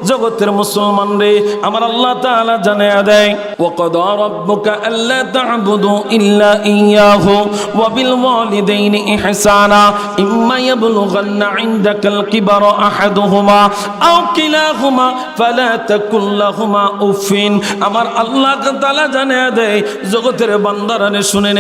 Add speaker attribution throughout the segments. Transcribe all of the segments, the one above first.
Speaker 1: জগতের মুসলমান রে, আমার আল্লাহ তাআলা জানিয়ে দেয় ওয়াকাদা রাব্বুকা আল্লা তা'বুদু ইল্লা ইয়াহু ওয়া বিল ওয়ালিদাইনি ইহসানা ইম্মা ইয়াবলুগান্না ইনদাকাল কিবারা আহাদুহুমা আও কিলাহুমা ফালা তাকুল লাহুমা উফিন। আমার আল্লাহ তাআলা জানিয়ে দেয় জগতের বান্দারা রে, শুনে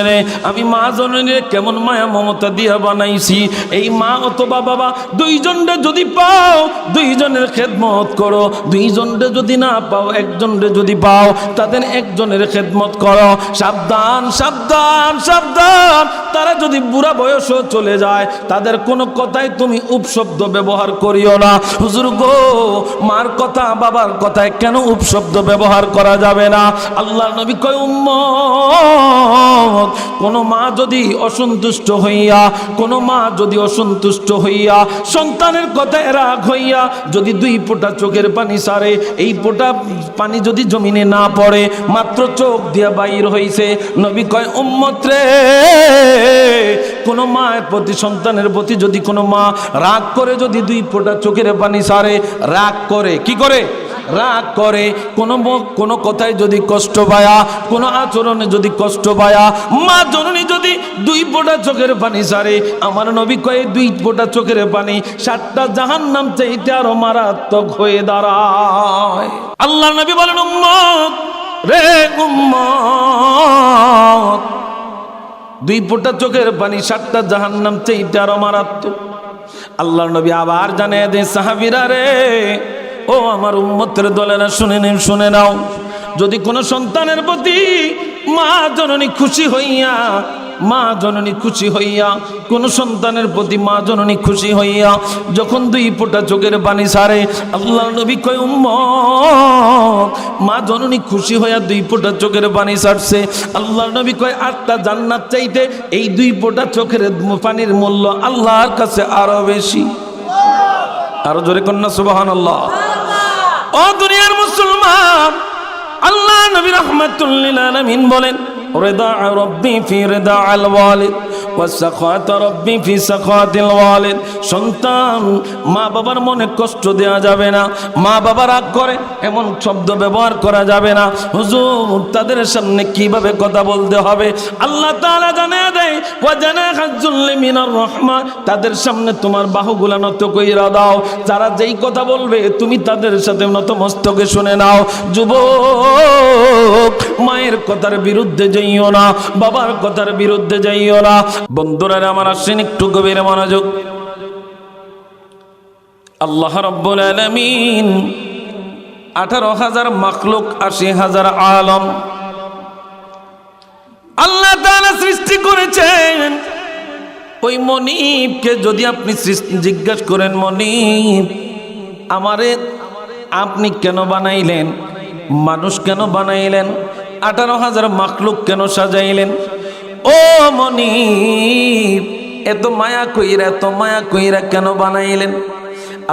Speaker 1: নে আমি মা জননীর কেমন মায়া মমতা দিয়া বানাইছি। এই মা অথবা বাবা দুইজনরে যদি পাও দুইজনের খেদমত করো, দুইজনরে যদি না পাও একজনরে যদি পাও তাদের একজনের খেদমত করো। সাবধান সাবধান সাবধান, তারা যদি বুড়া বয়সও চলে যায় তাদের কোনো কথাই তুমি উপশব্দ ব্যবহার করিও না। হুজুর গো, মার কথা বাবার কথায় কেন উপশব্দ ব্যবহার করা যাবে না? আল্লাহর নবী কয় উম্মত, কোন মা যদি অসন্তুষ্ট হইয়া সন্তানের কথায় রাগ হইয়া যদি দুই ফোঁটা চোখের পানি সারে, এই ফোঁটা পানি যদি জমিনে না পড়ে, মাত্র চোখ দিয়া বাইর হইছে, নবী কয় উম্মত রে, কোন মায়ের প্রতি সন্তানের প্রতি যদি কোনো মা রাগ করে যদি দুই ফোঁটা চোখের পানি সারে, রাগ করে কি করে? রাগ করে কোনো কথায় যদি কষ্ট পায়া, কোনো আচরণে যদি কষ্ট পায়া, মা জননী যদি দুই ফোঁটা চোখের পানি সারে, আমার নবী কয়ে দুই ফোঁটা চোখের পানি 7টা জাহান্নাম চাইতে আরো মারাত্মক হয়ে দাঁড়ায়। আল্লাহ নবী বলেন উম্মত রে, উম্মত, দুই ফোঁটা চোখের পানি 7টা জাহান্নাম চাইতে আরো মারাত্মক। আল্লাহ নবী আবার জানিয়ে দেয় সাহাবীরা রে, ও আমার উম্মতের দলেরা শুনে নাও, যদি কোনো সন্তানের প্রতি মা জননী খুশি হইয়া কোন সন্তানের প্রতি মা জননী খুশি হইয়া যখন দুই ফোঁটা চোখের পানি সারে, আল্লাহ নবী কয় উম্মত, মা জননী খুশি হইয়া দুই ফোঁটা চোখের পানি ছাড়ছে, আল্লাহ নবী কয় 8টা জান্নাত চাইতে এই দুই ফোঁটা চোখের পানির মূল্য আল্লাহর কাছে আরো বেশি। আরো জোরে কন্যা সুবহানাল্লাহ। ও দুনিয়ার মুসলমান, আল্লাহ নবী রাহমাতুল লিল আলামিন বলেন রিদা রাব্বি ফি রিদা আল ওয়ালিদ ওয়া সাখাত রাব্বি ফি সাখাতিল ওয়ালিদ। সন্তান মা বাবার মনে কষ্ট দেওয়া যাবে না, মা বাবা রাগ করে এমন শব্দ ব্যবহার করা যাবে না। হুজুর, তাদের সামনে কিভাবে কথা বলতে হবে আল্লাহ তাআলা জানিয়ে দেয় ওয়া জানাহাজুল মিনার রাহমা, তাদের সামনে তোমার বাহুগুলা নত কইরা দাও, যারা যেই কথা বলবে তুমি তাদের সাথে নত মস্তকে শুনে নাও। যুবক, মায়ের কথার বিরুদ্ধে যাইও না, বাবার কথার বিরুদ্ধে যাইও না। বন্ধুরা আমার আসেন একটু গভীর মনোযোগ। আল্লাহ রাব্বুল আলামিন 18,000 মাখলুক, 80,000 আলম আল্লাহ তাআলা সৃষ্টি করেছেন। ওই মনিবকে যদি আপনি জিজ্ঞাসা করেন, মনিব আমারে আপনি কেন বানাইলেন, মানুষ কেন বানাইলেন, 18,000 মাখলুক কেন সাজাইলেন, ও মনিব এত মায়া কইরা কেন বানাইলেন?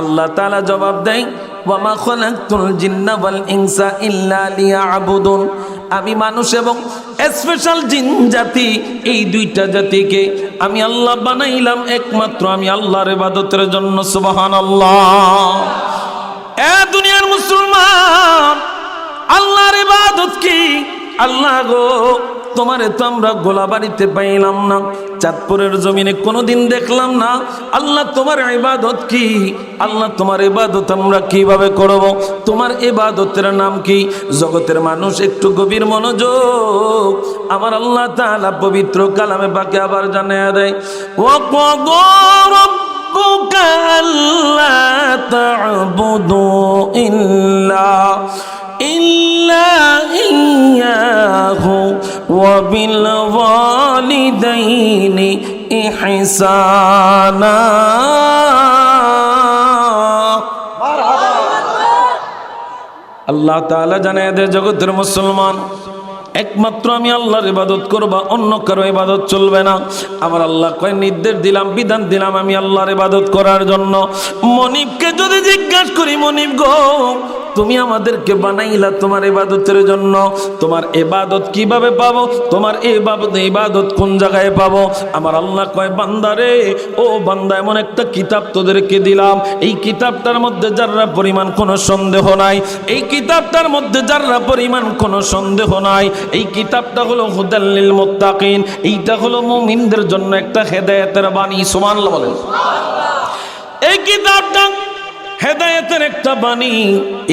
Speaker 1: আল্লাহ তাআলা জবাব দেয় ওয়া মা খালাকতুল জিন্না ওয়াল ইনসা ইল্লা লিয়াবুদুন, আমি মানুষ এবং স্পেশাল জিন জাতি, এই দুইটা জাতিকে আমি আল্লাহ বানাইলাম একমাত্র আমি আল্লাহর ইবাদতের জন্য। সুবহানাল্লাহ। এ দুনিয়ার মুসলমান, আল্লাহর ইবাদত কি? আল্লাহ গো, তোমারে তো আমরা গোলাবাড়িতে পাইলাম না, চাঁদপুরের জমিনে কোনোদিন দেখলাম না। আল্লাহ তোমার ইবাদত কি? আল্লাহ তোমার ইবাদত আমরা কিভাবে করব? তোমার ইবাদতের নাম কি? জগতের মানুষ একটু গভীর মনোযোগ। আমার আল্লাহ তাআলা পবিত্র কালামে পাকে আবার জানিয়ে দেয় ওয়া ক্বাদা রাব্বুকা আল্লা তা'বুদু ইল্লা ইয়াহু ওয়া বিল ওয়ালিদাইনি ইহসানা। আল্লাহ তাআলা জানায় দে জগতের মুসলমান, একমাত্র আমি আল্লাহর ইবাদত করবা, অন্য কারো ইবাদত চলবে না। আমার আল্লাহ কয় নির্দেশ দিলাম, বিধান দিলাম আমি আল্লাহর ইবাদত করার জন্য। মনিবকে যদি জিজ্ঞাসা করি, মনিব গো তুমি আমাদেরকে বানাইলা তোমার ইবাদতের জন্য। তোমার ইবাদত কিভাবে পাবো? তোমার ইবাদত কোন জায়গায় পাবো? আমার আল্লাহ কয়, বান্দারে, ও বান্দা, এমন একটা কিতাব তোদেরকে দিলাম, এই কিতাবটার মধ্যে যাররা পরিমাণ কোনো সন্দেহ নাই, এই কিতাবটার মধ্যে যাররা পরিমাণ কোনো সন্দেহ নাই। এই কিতাবটা হলো হুদাল লিল মুত্তাকিন, এইটা হলো মুমিনদের জন্য একটা হেদায়েতের বাণী। সুবহানাল্লাহ বলেন। এই কিতাবটা হেদায়েতের একটা বাণী।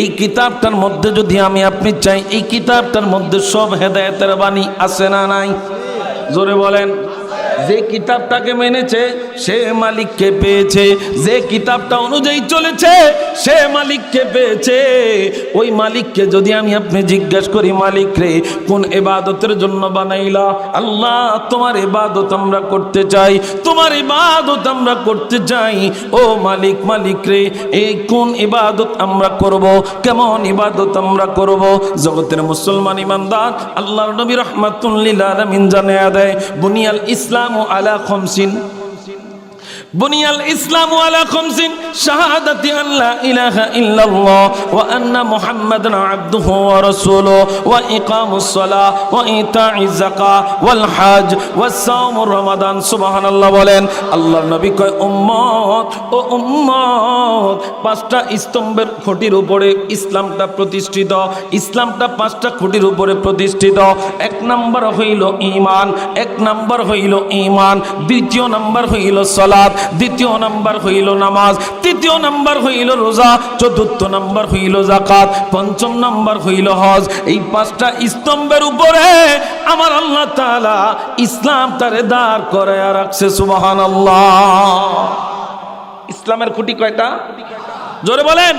Speaker 1: এই কিতাবটার মধ্যে যদি আমি আপনি চাই, এই কিতাবটার মধ্যে সব হেদায়েতের বাণী আছে না নাই? জোরে বলেন। যে কিতাবটাকে মেনেছে সে মালিককে পেয়েছে, যে কিতাবটা অনুযায়ী চলেছে সে মালিককে পেয়েছে। ওই মালিককে যদি আমি আপনি জিজ্ঞাসা করি, মালিক রে, কোন ইবাদতের জন্য বানাইলা? আল্লাহ, তোমার ইবাদত আমরা করতে চাই, তোমার ইবাদত আমরা করতে চাই। ও মালিক, মালিক রে, এই কোন ইবাদত আমরা করব? কেমন ইবাদত আমরা করব? জগতের মুসলমান ইমানদার আল্লাহর নবী রাহমাতুল লিল আলামিন জানিয়ে দেয়, বুনিয়াল ইসলাম على 50 بني الإسلام على 5 شهادة أن لا إله إلا الله وأن محمدا عبده ورسوله وإقام الصلاة وإيتاء الزكاة والحج والصوم رمضان। سبحان الله বলেন। আল্লাহর নবী কয়, উম্মত, ও উম্মত, 5টা স্তম্ভের খুঁটির উপরে ইসলামটা প্রতিষ্ঠিত। ইসলামটা 5টা খুঁটির উপরে প্রতিষ্ঠিত। 1 নাম্বার হইল ঈমান, 1 নাম্বার হইল ঈমান, 2 নাম্বার হইল সালাত, 2 নাম্বার হইল নামাজ, 3 নাম্বার হইল রোজা, 4 নাম্বার হইল যাকাত, 5 নাম্বার হইল হজ। এই 5টা স্তম্ভের উপরে আমার আল্লাহ তাআলা ইসলাম তারে দাঁড় করায়া রাখছে। সুবহানাল্লাহ। ইসলামের খুঁটি কয়টা? জোরে বলেন।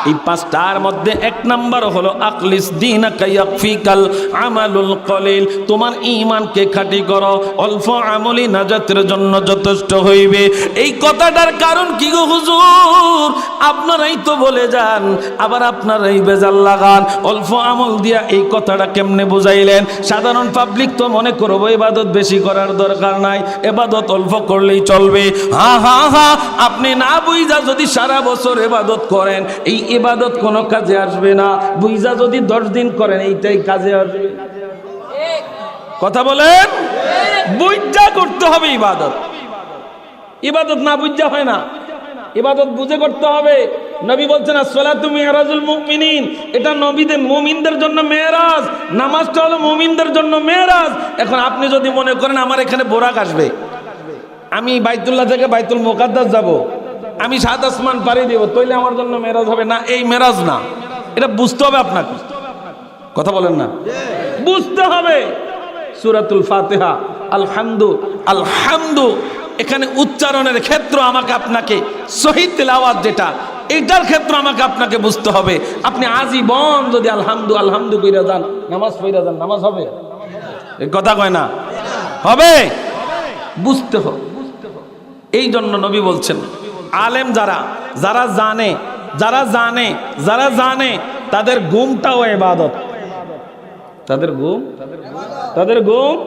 Speaker 1: এই 5টার মধ্যে 1 নাম্বার হলো আখলিস দীনাকা ইয়াকফিকাল আমালুল কলিল। তোমার ঈমানকে খাঁটি করো, অল্প আমলি নাজাতের জন্য যথেষ্ট হইবে। এই কথাটার কারণ কি গো হুজুর? আপনারাই তো বলে যান, আবার আপনারাই বেজাল লাগান। অল্প আমল দিয়া এই কথাটা কেমনে বুঝাইলেন? সাধারণ পাবলিক তো মনে করবো ইবাদত বেশি করার দরকার নাই, ইবাদত অল্প করলেই চলবে। হা হা হা, আপনি না বুঝা যদি সারা বছর ইবাদত করেন, এই ইবাদত কোনো কাজে আসবে না। বুঝা যদি 10 দিন করেন, এইটাই কাজে আসবে। কথা বলেন। বুঝা করতে হবে ইবাদত। ইবাদত না বুঝা হয় না, ইবাদত বুঝে করতে হবে। নবী বলছেন, আসসালাতু মিরাজুল মুমিনিন, এটা নবীদের মুমিনদের জন্য মেরাজ। নামাজটা হলো মুমিনদের জন্য মেরাজ। এখন আপনি যদি মনে করেন আমার এখানে বোরাক আসবে, আমি বাইতুল্লাহ থেকে বাইতুল মুকাদ্দাস যাব, আমি 7 আসমান পাড়ি দেব, তাইলে আমার জন্য মেরাজ হবে না। এই মেরাজ না, এটা বুঝতে হবে আপনাকে। কথা বলেন না, বুঝতে হবে। সূরাতুল ফাতিহা, আলহামদু আলহামদু, এখানে উচ্চারণের ক্ষেত্র আমাকে আপনাকে সহিহ তেলাওয়াত যেটা, এইটার ক্ষেত্র আমাকে আপনাকে বুঝতে হবে। আপনি আজীবন যদি আলহামদু আলহামদু কইরা যান, নামাজ পড়া যান, নামাজ হবে? এই কথা কয় না, হবে? বুঝতে হবে। এই জন্য নবী বলছেন, আলেম যারা জানে তাদের ঘুমটাও ইবাদত। তাদের ঘুম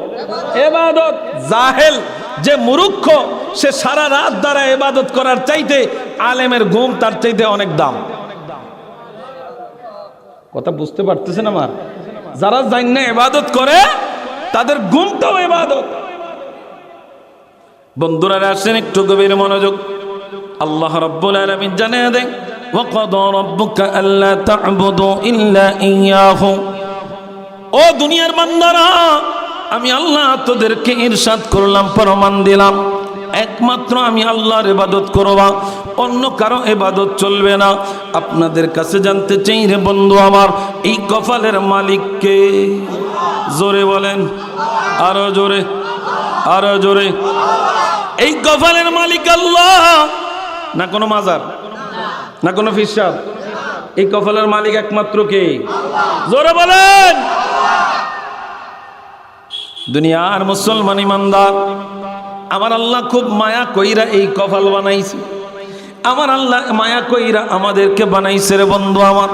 Speaker 1: ইবাদত। জাহেল যে মূর্খ, সে সারা রাত দ্বারা ইবাদত করার চাইতে আলেমের ঘুম তার চাইতে অনেক দাম। কথা বুঝতে পারতেছেন আমার? যারা জান্নে ইবাদত করে তাদের ঘুমটাও ইবাদত। বন্ধুরা আসেন একটু গভীর মনোযোগ। আল্লাহ রাব্বুল আলামিন জানিয়ে দেন, ওয়া ক্বাদা রাব্বুকা আল্লা তা'বুদু ইল্লা ইয়্যাহু। ও দুনিয়ার বান্দারা, আমি আল্লাহ তোদেরকে ইরশাদ করলাম, ফরমান দিলাম, একমাত্র আমি আল্লাহর ইবাদত করবা, অন্য কারো ইবাদত চলবে না। আপনাদের কাছে জানতে চাই রে বন্ধু আমার, এই কপালের মালিক কে? জোরে বলেন, আরো জোরে, আরো জোরে। এই কপালের মালিক আল্লাহ, না কোনো মাজার, না কোনো ফিরসাদ। এই কপালের মালিক একমাত্র কে? জোরে বলেন। দুনিয়ার মুসলমান ইমানদার, আমার আল্লাহ খুব মায়া কইরা এই কপাল বানাইছে। আমার আল্লাহ মায়া কইরা আমাদেরকে বানাইছে রে বন্ধু আমার।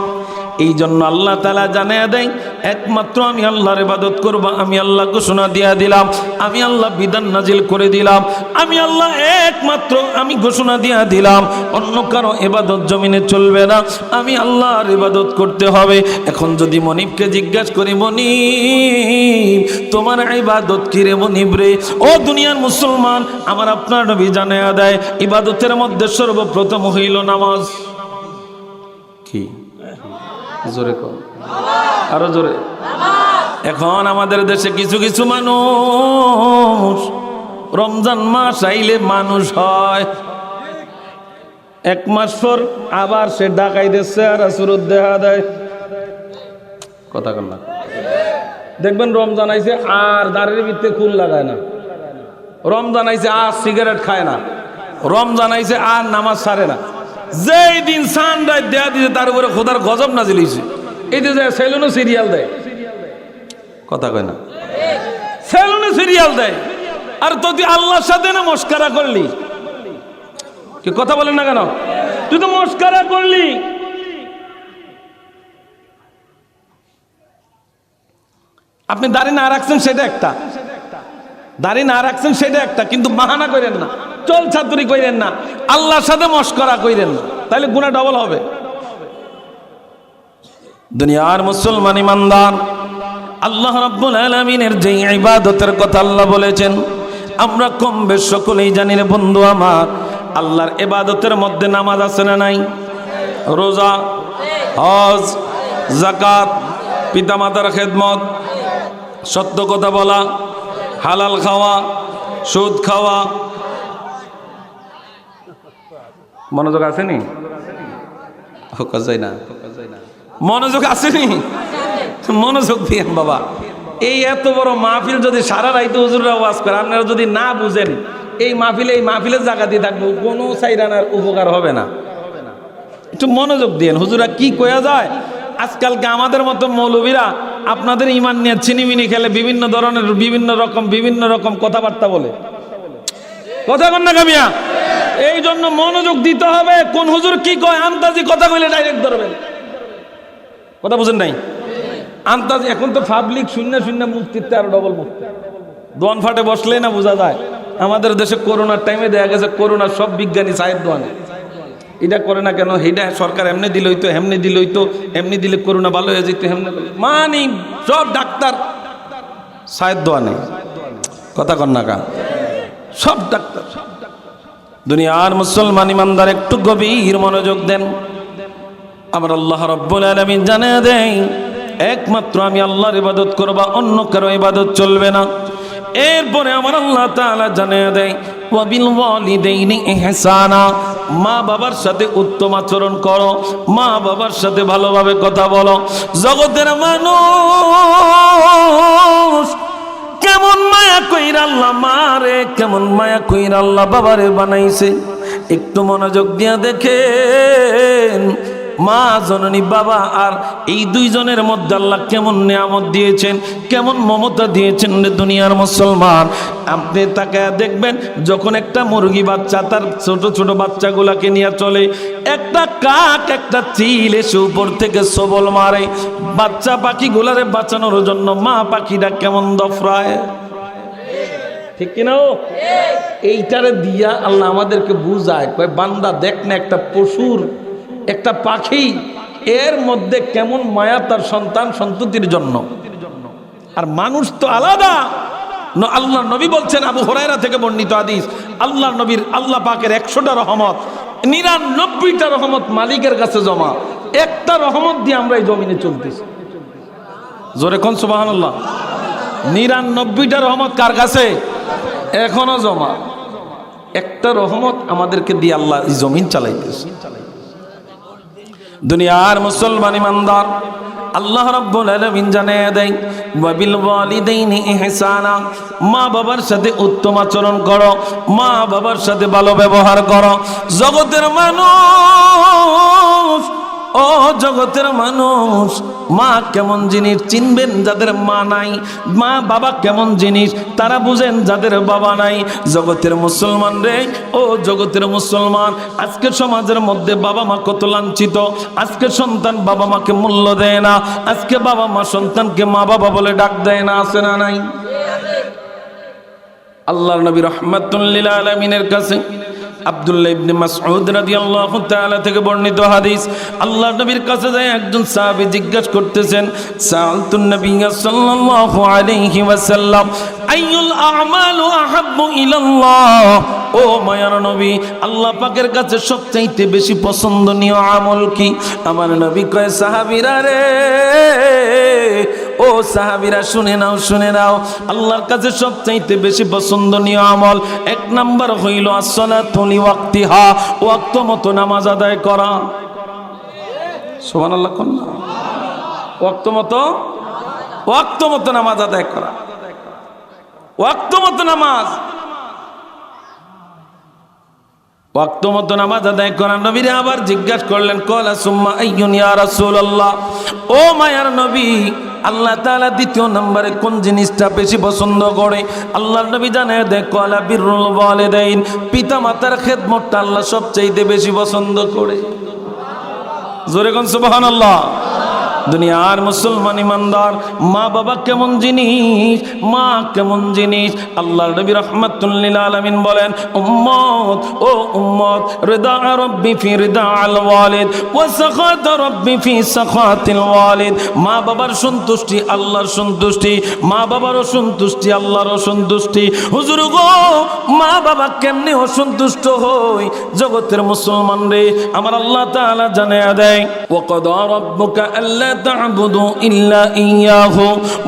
Speaker 1: এই জন্য আল্লাহ তাআলা জানিয়ে দেয়, একমাত্র আমি আল্লাহর ইবাদত করব। আমি আল্লাহ ঘোষণা দিয়া দিলাম, আমি আল্লাহ বিধান নাজিল করে দিলাম, আমি আল্লাহ একমাত্র আমি ঘোষণা দিয়া দিলাম, অন্য কারো ইবাদত জমিনে চলবে না, আমি আল্লাহর ইবাদত করতে হবে। এখন যদি মনিবকে জিজ্ঞাসা করি, মনিব তোমার ইবাদত কি রে মনিব রে? ও দুনিয়ার মুসলমান, আমার আপনার নবী জানায়া দেয় ইবাদতের মধ্যে সর্বপ্রথম হইল নামাজ। কি জোরে কর, আরো জোরে। এখন আমাদের দেশে কিছু কিছু মানুষ রমজান মাস আইলে মানুষ হয়, এক মাস পর আবার সে ডাকাই দিচ্ছে আর সুরত দেখা দেয়। কথা কন না, দেখবেন রমজান আইছে আর দাঁড়ের ভিতরে খুন লাগায় না, রমজান আইছে আর সিগারেট খায় না, রমজান আইছে আর নামাজ ছাড়ে না। যেই দিন সানরাইজ দেয়া দিছে তার উপরে খোদার গজব নাজিল হইছে। এই যে সেলুনে সিরিয়াল দেয়, কথা কয় না, সেলুনে সিরিয়াল দেয়। আর তুই আল্লাহর সাথে না মস্কারা করলি, কি কথা বলেন না কেন? তুই তো মস্কারা করলি। আপনি দাড়ি না রাখছেন সেটা একটা, দাড়ি না রাখছেন সেটা একটা, কিন্তু বাহানা করেন না, চল ছাত্রী কইরেন না, আল্লাহর সাথে মস্করা কইরেন না, তাহলে গুনাহ ডবল হবে। দুনিয়ার মুসলমান ইমানদার, আল্লাহ রাব্বুল আলামিনের যে ইবাদতের কথা আল্লাহ বলেছেন আমরা কম বেশ সকলেই জানি রে বন্ধু আমার। আল্লাহর ইবাদতের মধ্যে নামাজ আছে না নাই? রোজা, হজ, যাকাত, পিতামাতার খেদমত, সত্য কথা বলা, হালাল খাওয়া, সুদ খাওয়া। মনোযোগ আসেনি? মনোযোগ আসেনি? মনোযোগ দিয়েন বাবা। এই এত বড় মাহফিল যদি সারা রাইতে হুজুররা ওয়াজ করে, আপনারা যদি না বুঝেন এই মাহফিলের জায়গা দিয়ে থাকবো, কোনো সাইরানার উপকার হবে না। একটু মনোযোগ দিয়েন, হুজুরা কি কয়া যায়। আজকালকে আমাদের মতো মৌলবীরা আপনাদের ইমান নিয়ে ছিনিমিনি খেলে, বিভিন্ন ধরনের বিভিন্ন রকম কথাবার্তা বলে, কথা কন না কামিয়া। এই জন্য মনোযোগ দিতে হবে, কোন হুজুর কি কয় আন্তাজি কথা কইলে ডাইরেক্ট ধরবেন। কথা বুঝেন নাই? আন্তাজি এখন তো পাবলিক শূন্য শূন্য মুক্তিতে আরো ডবল মুক্তি, দোয়ান ফাটে বসলেই না বোঝা যায়। আমাদের দেশে করোনার টাইমে দেখা গেছে করোনার সব বিজ্ঞানী সাহেব দোয়ানে, এটা করে না কেন, এটা সরকার এমনি দিল হইতো, এমনি দিল হইতো, এমনি দিলে করোনা ভালো হয়ে যেত, এমনি মানি সব ডাক্তার সাহেব দোয়ানে, কথা কন না কা, সব ডাক্তার। দুনিয়ার মুসলমান ইমানদার একটু গভীর মনোযোগ দেন। আমার আল্লাহ রাব্বুল আলামিন জানিয়ে দেয় একমাত্র আমি আল্লাহর ইবাদত করব, অন্য কারো ইবাদত চলবে না। এরপরে আমার আল্লাহ তাআলা জানিয়ে দেয় ওয়াবিল ওয়ালিদাইনি ইহসানা, মা বাবার সাথে উত্তম আচরণ করো, মা বাবার সাথে ভালোভাবে কথা বলো। জগতের মানুষ কেমন মায়া কইরা আল্লাহ মারে, কেমন মায়া কইরা আল্লাহ বাবারে বানাইছে, একটু মনোযোগ দিয়া দেখেন। মা জননী বাবা আর এই দুইজনের মধ্যে আল্লাহ কেমন নিয়ামত দিয়েছেন, কেমন মমতা দিয়েছেন রে দুনিয়ার মুসলমান। আপনি তাকায় দেখবেন, যখন একটা মুরগি বাচ্চা তার ছোট ছোট বাচ্চাগুলাকে নিয়ে চলে, একটা কাক একটা চিল এসে উপর থেকে সবল মারে, বাচ্চা পাখিগুলারে বাঁচানোর জন্য মা পাখিটা কেমন দফরায়, ঠিক কিনা? এইটারে দিয়া আল্লাহ আমাদেরকে বুঝায়, কয় বান্দা দেখ না একটা পশুর, একটা পাখি, এর মধ্যে কেমন মায়া তার সন্তান সন্ততির জন্য। আর মানুষ তো আলাদা। আল্লাহ নবী বলছেন, আবু হুরায়রা থেকে বর্ণিত হাদিস, আল্লাহ নবীর আল্লাহ পাকের 100টা রহমত, 99টা রহমত মালিকের কাছে জমা, একটা রহমত দিয়ে আমরা এই জমিনে চলতেছি। জোরে কোন সুবহানাল্লাহ। 99টা রহমত কার কাছে? এখনো জমা, একটা রহমত আমাদেরকে দিয়ে আল্লাহ এই জমিন চালাইতেছে। দুনিয়ার মুসলমান ইমানদার, আল্লাহ রাব্বুল আলামিন জানিয়ে দেয় ওয়াবিল ওয়ালিদাইনি ইহসানা, মা বাবার সাথে উত্তম আচরণ করো, মা বাবার সাথে ভালো ব্যবহার করো। জগতের মানুষ, ও জগৎ জগতের মানুষ মা কেমন জিনিস চিনবেন যাদের মা নাই, মা বাবা কেমন জিনিস তারা বুঝেন যাদের বাবা নাই। জগতের মুসলমান রে, ও জগতের মুসলমান, আজকে সমাজের মধ্যে বাবা মা কত লাঞ্ছিত। আজকে সন্তান বাবা মাকে মূল্য দেয় না, আজকে বাবা মা সন্তানকে মা বাবা বলে ডাক দেয় না, আছে না নাই? আল্লাহর নবী রাহমাতুল লিল আলামিনের কাছে আব্দুল্লাহ ইবনে মাসউদ রাদিয়াল্লাহু তাআলা থেকে বর্ণিত হাদিস, আল্লাহর নবীর কাছে যায় একজন সাহাবী জিজ্ঞাসা করতেছেন, সাআলতুন নবী সাল্লাল্লাহু আলাইহি ওয়াসাল্লাম আইয়ুল আ'মালু আহাব্বু ইলাল্লাহ, ও মায়ার নবী, আল্লাহ পাকের কাছে সবচাইতে বেশি পছন্দনীয় আমল কি? আমার নবী কয়, সাহাবীরা রে, ও সাহাবীরা শুনে নাও, শুনে নাও, আল্লাহর কাছে সবচাইতে বেশি পছন্দনীয় আমল এক নাম্বার হইল আসসালাতু লিওয়াক্তিহা, ওয়াক্ত মতো নামাজ আদায় করা। সুবহানাল্লাহ কোন না? ওয়াক্ত মতো নামাজ আদায় করা, ওয়াক্ত মতো নামাজ, ওয়াক্ত মতো নামাজ আদায় করা। নবীরে আবার জিজ্ঞাসা করলেন, কলা সুম্মা আইয়ুন ইয়া রাসূলুল্লাহ, ও মায়ার নবী, আল্লাহ তাআলা দ্বিতীয় নম্বরে কোন জিনিসটা বেশি পছন্দ করে? আল্লাহর নবী জানায় দেয়, কলা বিররুল ওয়ালিদাইন, পিতা মাতার খেদমতটা আল্লাহ সবচেয়ে বেশি পছন্দ করে। জোরে কোন সুবহানাল্লাহ। দুনিয়ার মুসলমান ইমানদার, মা বাবা কেমন জিনিস, মা কেমন জিনিস, আল্লাহর নবী রাহমাতুল লিল আলামিন বলেন, উম্মত, ও উম্মত, রিদা রাব্বি ফি রিদা আল ওয়ালিদ ওয়া সাখাত রাব্বি ফি সাখাতিল ওয়ালিদ, মা বাবার সন্তুষ্টি আল্লাহর সন্তুষ্টি, মা বাবার অসন্তুষ্টি আল্লাহর অসন্তুষ্টি। হুজুর গো, মা বাবা কেমনে অসন্তুষ্ট হয়? জগতের মুসলমান রে, আমার আল্লাহ তাআলা জানায়া দেয়, ওয়া কাদা রাব্বুকা আল্লা تعبدوا إلا إياه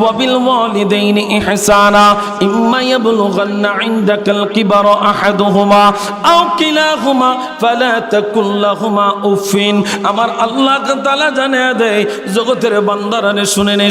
Speaker 1: وبالوالدين إحسانا إما يبلغن عندك الكبر أحدهما أو كلاهما فلا تقل لهما أف। আমার আল্লাহ তাআলা জানিয়ে দেয়, জগতের বান্দারা শুনে নে,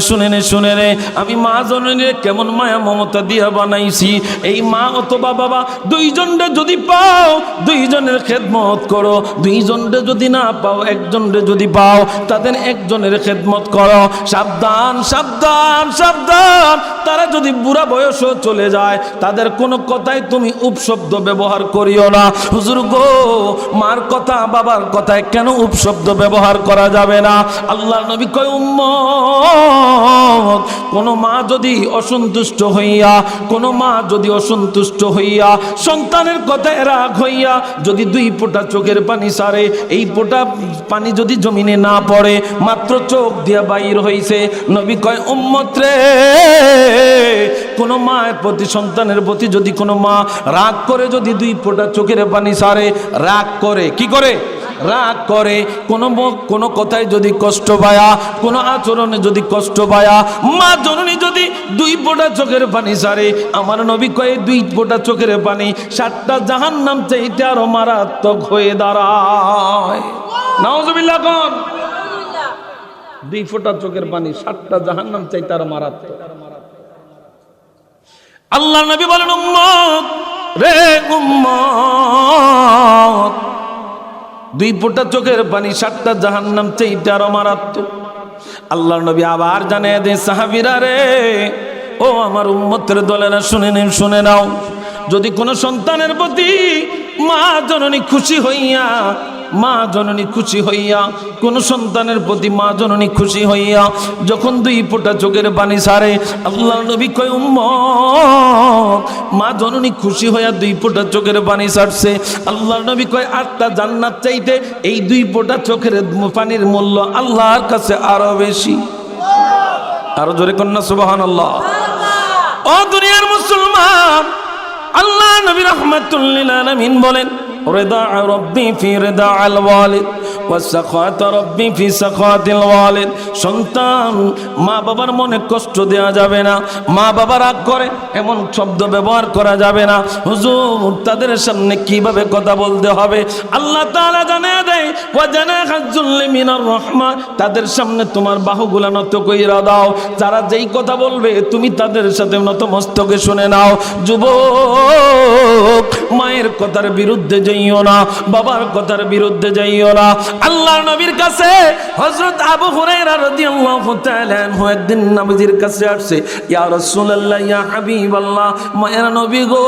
Speaker 1: আমি মা জননীর কেমন মায়া মমতা দিয়া বানাইছি। এই মা অথবা বাবা দুইজনরে যদি পাও, দুইজনের খেদমত করো, দুইজনরে যদি না পাও, একজনরে যদি পাও, তাদের একজনের খেদমত করো। সাবধান সাবধান সাবধান, তারা যদি বুড়া বয়সও চলে যায়, তাদের কোনো কথাই তুমি উপশব্দ ব্যবহার করিও না। হুজুর গো, মার কথা বাবার কথায় কেন উপশব্দ ব্যবহার করা যাবে না? আল্লাহর নবী কয়, উম্মত, কোন মা যদি অসন্তুষ্ট হইয়া, কোন মা যদি অসন্তুষ্ট হইয়া, সন্তানের কথায় রাগ হইয়া যদি দুই ফোঁটা চোখের পানি সারে, এই ফোঁটা পানি যদি জমিনে না পড়ে, মাত্র চোখ দিয়া বাইর হইছে, নবী কয়, উম্মত রে, কোন মায়ের প্রতি, সন্তানের প্রতি যদি কোনো মা রাগ করে, যদি দুই ফোঁটা চোখের পানি সারে, রাগ করে, কি করে? রাগ করে, কোনো কথায় যদি কষ্ট পায়া, কোনো আচরণে যদি কষ্ট পায়া, মা জননী যদি দুই ফোঁটা চোখের পানি সারে, আমার নবী কয়, দুই ফোঁটা চোখের পানি 7টা জাহান্নাম চাইতে আরো মারাত্মক হয়ে দাঁড়ায়। নাউজুবিল্লাহ কোন? দুই ফোঁটা চোখের পানি 7টা জাহান্নাম চাইতে আরো মারাত্মক। আল্লাহ নবী বলেন, উম্মত রে, উম্মত, দুই ফোঁটা চোখের পানি 7টা জাহান্নাম চাইতে আরো মারাত্মক। আল্লাহর নবী আবার জানিয়ে দেয়, সাহাবীরা রে, ও আমার উম্মতের দলেরা শুনে নাও, যদি কোনো সন্তানের প্রতি মা জননী খুশি হইয়া, মা জননী খুশি হইয়া, কোন সন্তানের প্রতি মা জননী খুশি হইয়া যখন দুই ফোঁটা চোখের পানি সারে, আল্লাহর নবী কয়, উম্মত, মা জননী খুশি হইয়া দুই ফোঁটা চোখের পানি ছাড়ছে, আল্লাহর নবী কয়, 8টা জান্নাত চাইতে এই দুই ফোঁটা চোখের পানির মূল্য আল্লাহর কাছে আরো বেশি। আরো জোরে কন্যা সুবহানাল্লাহ। ও দুনিয়ার মুসলমান, আল্লাহ নবী রাহমাতুল লিল আলামিন বলেন, রিদা রাব্বি ফি রিদা আল ওয়ালিদ ওয়া সাখাত রাব্বি ফি সাখাতিল ওয়ালিদ। সন্তান, মা বাবার মনে কষ্ট দেওয়া যাবে না, মা বাবা রাগ করে এমন শব্দ ব্যবহার করা যাবে না। হুজুর, তাদের সামনে কিভাবে কথা বলতে হবে আল্লাহ তাআলা জানিয়ে দেয়, ওয়া জানাহাজুল মিনার রাহমা, তাদের সামনে তোমার বাহুগুলা নত কইরা দাও, যারা যেই কথা বলবে তুমি তাদের সাথে নত মস্তকে শুনে নাও। যুবক, মায়ের কথার বিরুদ্ধে যাইও না, বাবার কথার বিরুদ্ধে যাইও না। আল্লাহর নবীর কাছে হযরত আবু হুরায়রা রাদিয়াল্লাহু তাআলা আনহু একদিন নবীর কাছে আসছে, ইয়া রাসূলুল্লাহ ইয়া হাবিবাল্লাহ, মায়ের নবী গো,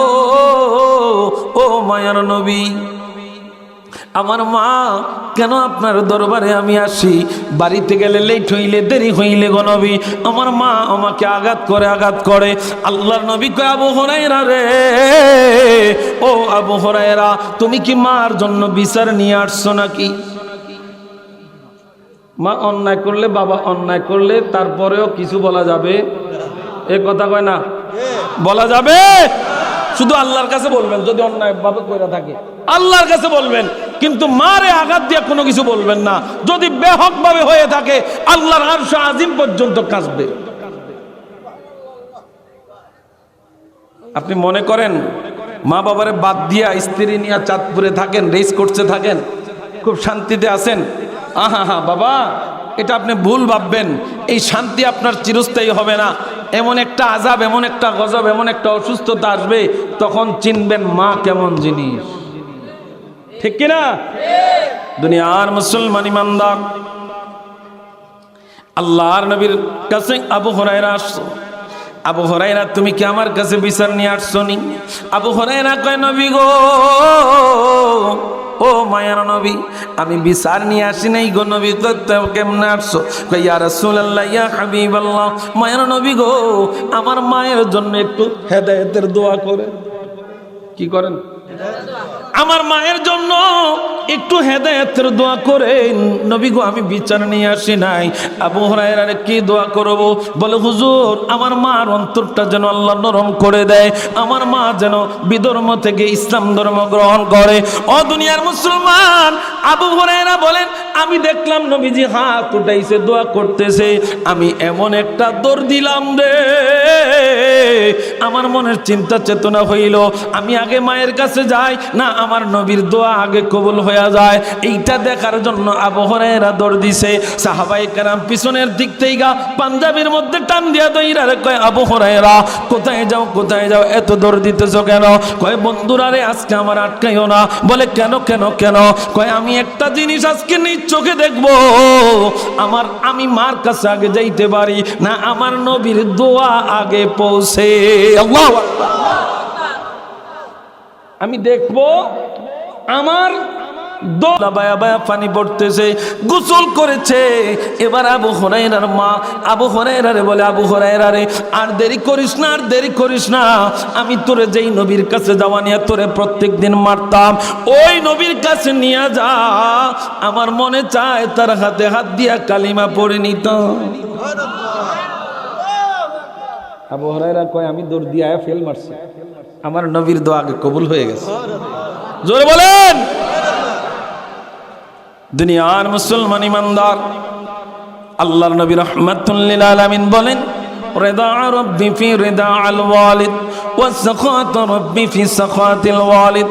Speaker 1: ও মায়ের নবী, আমার মা কেন আপনার দরবারে আমি আসি, বাড়িতে গেলে লেট হইলে দেরি হইলে গো নবী আমার মা আমাকে আঘাত করে। আল্লাহর নবী কয়, আবু হুরায়রা রে, ও আবু হুরায়রা, তুমি কি মার জন্য বিচার নিয়ে আসছো নাকি? মা অন্যায় করলে, বাবা অন্যায় করলে তারপরেও কিছু বলা যাবে? এ কথা কয় না, বলা যাবে? শুধু আল্লাহর কাছে বলবেন যদি অন্যায় ভাবে করে থাকে, আল্লাহর কাছে বলবেন, কিন্তু মারে আঘাত দিয়ে কোনো কিছু বলবেন না। যদি বেহক ভাবে হয়ে থাকে আল্লাহর আরশ আজিম পর্যন্ত কাঁদবে। আপনি মনে করেন মা বাবারে বাদ দিয়া স্ত্রী নিয়ে চাঁদপুরে থাকেন, রেস করতে থাকেন, খুব শান্তিতে আছেন, আহা হা বাবা, এটা আপনি ভুল ভাববেন। এই শান্তি আপনার চিরস্থায়ী হবে না। এমন একটা আযাব, এমন একটা গজব, এমন একটা অসুস্থতা আসবে, তখন চিনবেন মা কেমন জিনিস। ঠিক কিনা? দুনিয়ার মুসলমান ইমানদার, আল্লাহর নবীর কাছে আবু হুরায়রা আসছে। আবু হুরায়রা, তুমি কি আমার কাছে বিচার নিয়ে আসছো নি? আবু হুরায়রা কয়, নবী গো, ও মায়ার নবী, আমি বিচার নিয়ে আসি নাই গো নবী। কেমনে আসছো? কই, ইয়া রাসূলুল্লাহ ইয়া হাবিবাল্লাহ, মায়ার নবী গো, আমার মায়ের জন্য একটু হেদায়েতের দোয়া করে। কি করেন? আমার মায়ের জন্য একটু হেদায়েতের দোয়া করেন নবী গো, আমি বিচার নিয়ে আসি নাই। আবু হুরায়রা, কি দোয়া করব? বলে, হুজুর, আমার মার অন্তরটা যেন আল্লাহ নরম করে দেয়, আমার মা যেন বিধর্ম থেকে ইসলাম ধর্ম গ্রহণ করে। ও দুনিয়ার মুসলমান, আবু হুরায়রা বলেন, আমি দেখলাম নবীজি হাত উঠাইছে, দোয়া করতেছে, আমি এমন একটা দৌড় দিলাম রে, আমার মনের চিন্তা চেতনা হইল, আমি আগে মায়ের কাছে যাই না আমার নবীর দোয়া আগে কবুল হয়ে যায়। এইটা দেখার জন্য আবু হুরায়রা দৌড় দিছে। সাহাবায়ে কেরাম পিছনের দিক থেকে পাঞ্জাবির মধ্যে টান দিয়া দইরা রে, কয়, আবু হুরায়রা, কোথায় যাও, কোথায় যাও, এত দৌড় দিতেছো কেন? কয়, বন্ধুরা রে, আজকে আমার আটকাইও না। বলে, কেন কেন কেন? কয়, আমি একটা জিনিস আজকে নিজ চোখে দেখবো, আমি মার কাছে আগে যাইতে পারি না আমার নবীর দোয়া আগে পৌঁছে। আল্লাহু আকবার। আমি দেখবো আমার দোলা বায়া বায়া পানি পড়তেছে, গোসল করেছে। এবার আবু হুরায়রার মা আবু হুরায়রারে বলে, আবু হুরায়রা রে, আর দেরি করিস না, আর দেরি করিস না, আমি তোরে যেই নবীর কাছে যাওয়া নিয়ে তোরে প্রত্যেক দিন মারতাম, ওই নবীর কাছে নিয়ে যা, আমার মনে চায় তার হাতে হাত দিয়া কালিমা পড়ে নিতাম। আবু হুরায়রা কয়, আমি দৌড় দিয়া ফেল মারছি, আমার নবীর দোয়া আগে কবুল হয়ে গেছে। জোরে বলেন। দুনিয়ার মুসলমান ইমানদার, আল্লাহর নবী রাহমাতুল লিল আলামিন বলেন, রিদা রাব্বি ফি রিদা আল ওয়ালিদ ওয়া সাখাত রাব্বি ফি সাখাতিল ওয়ালিদ।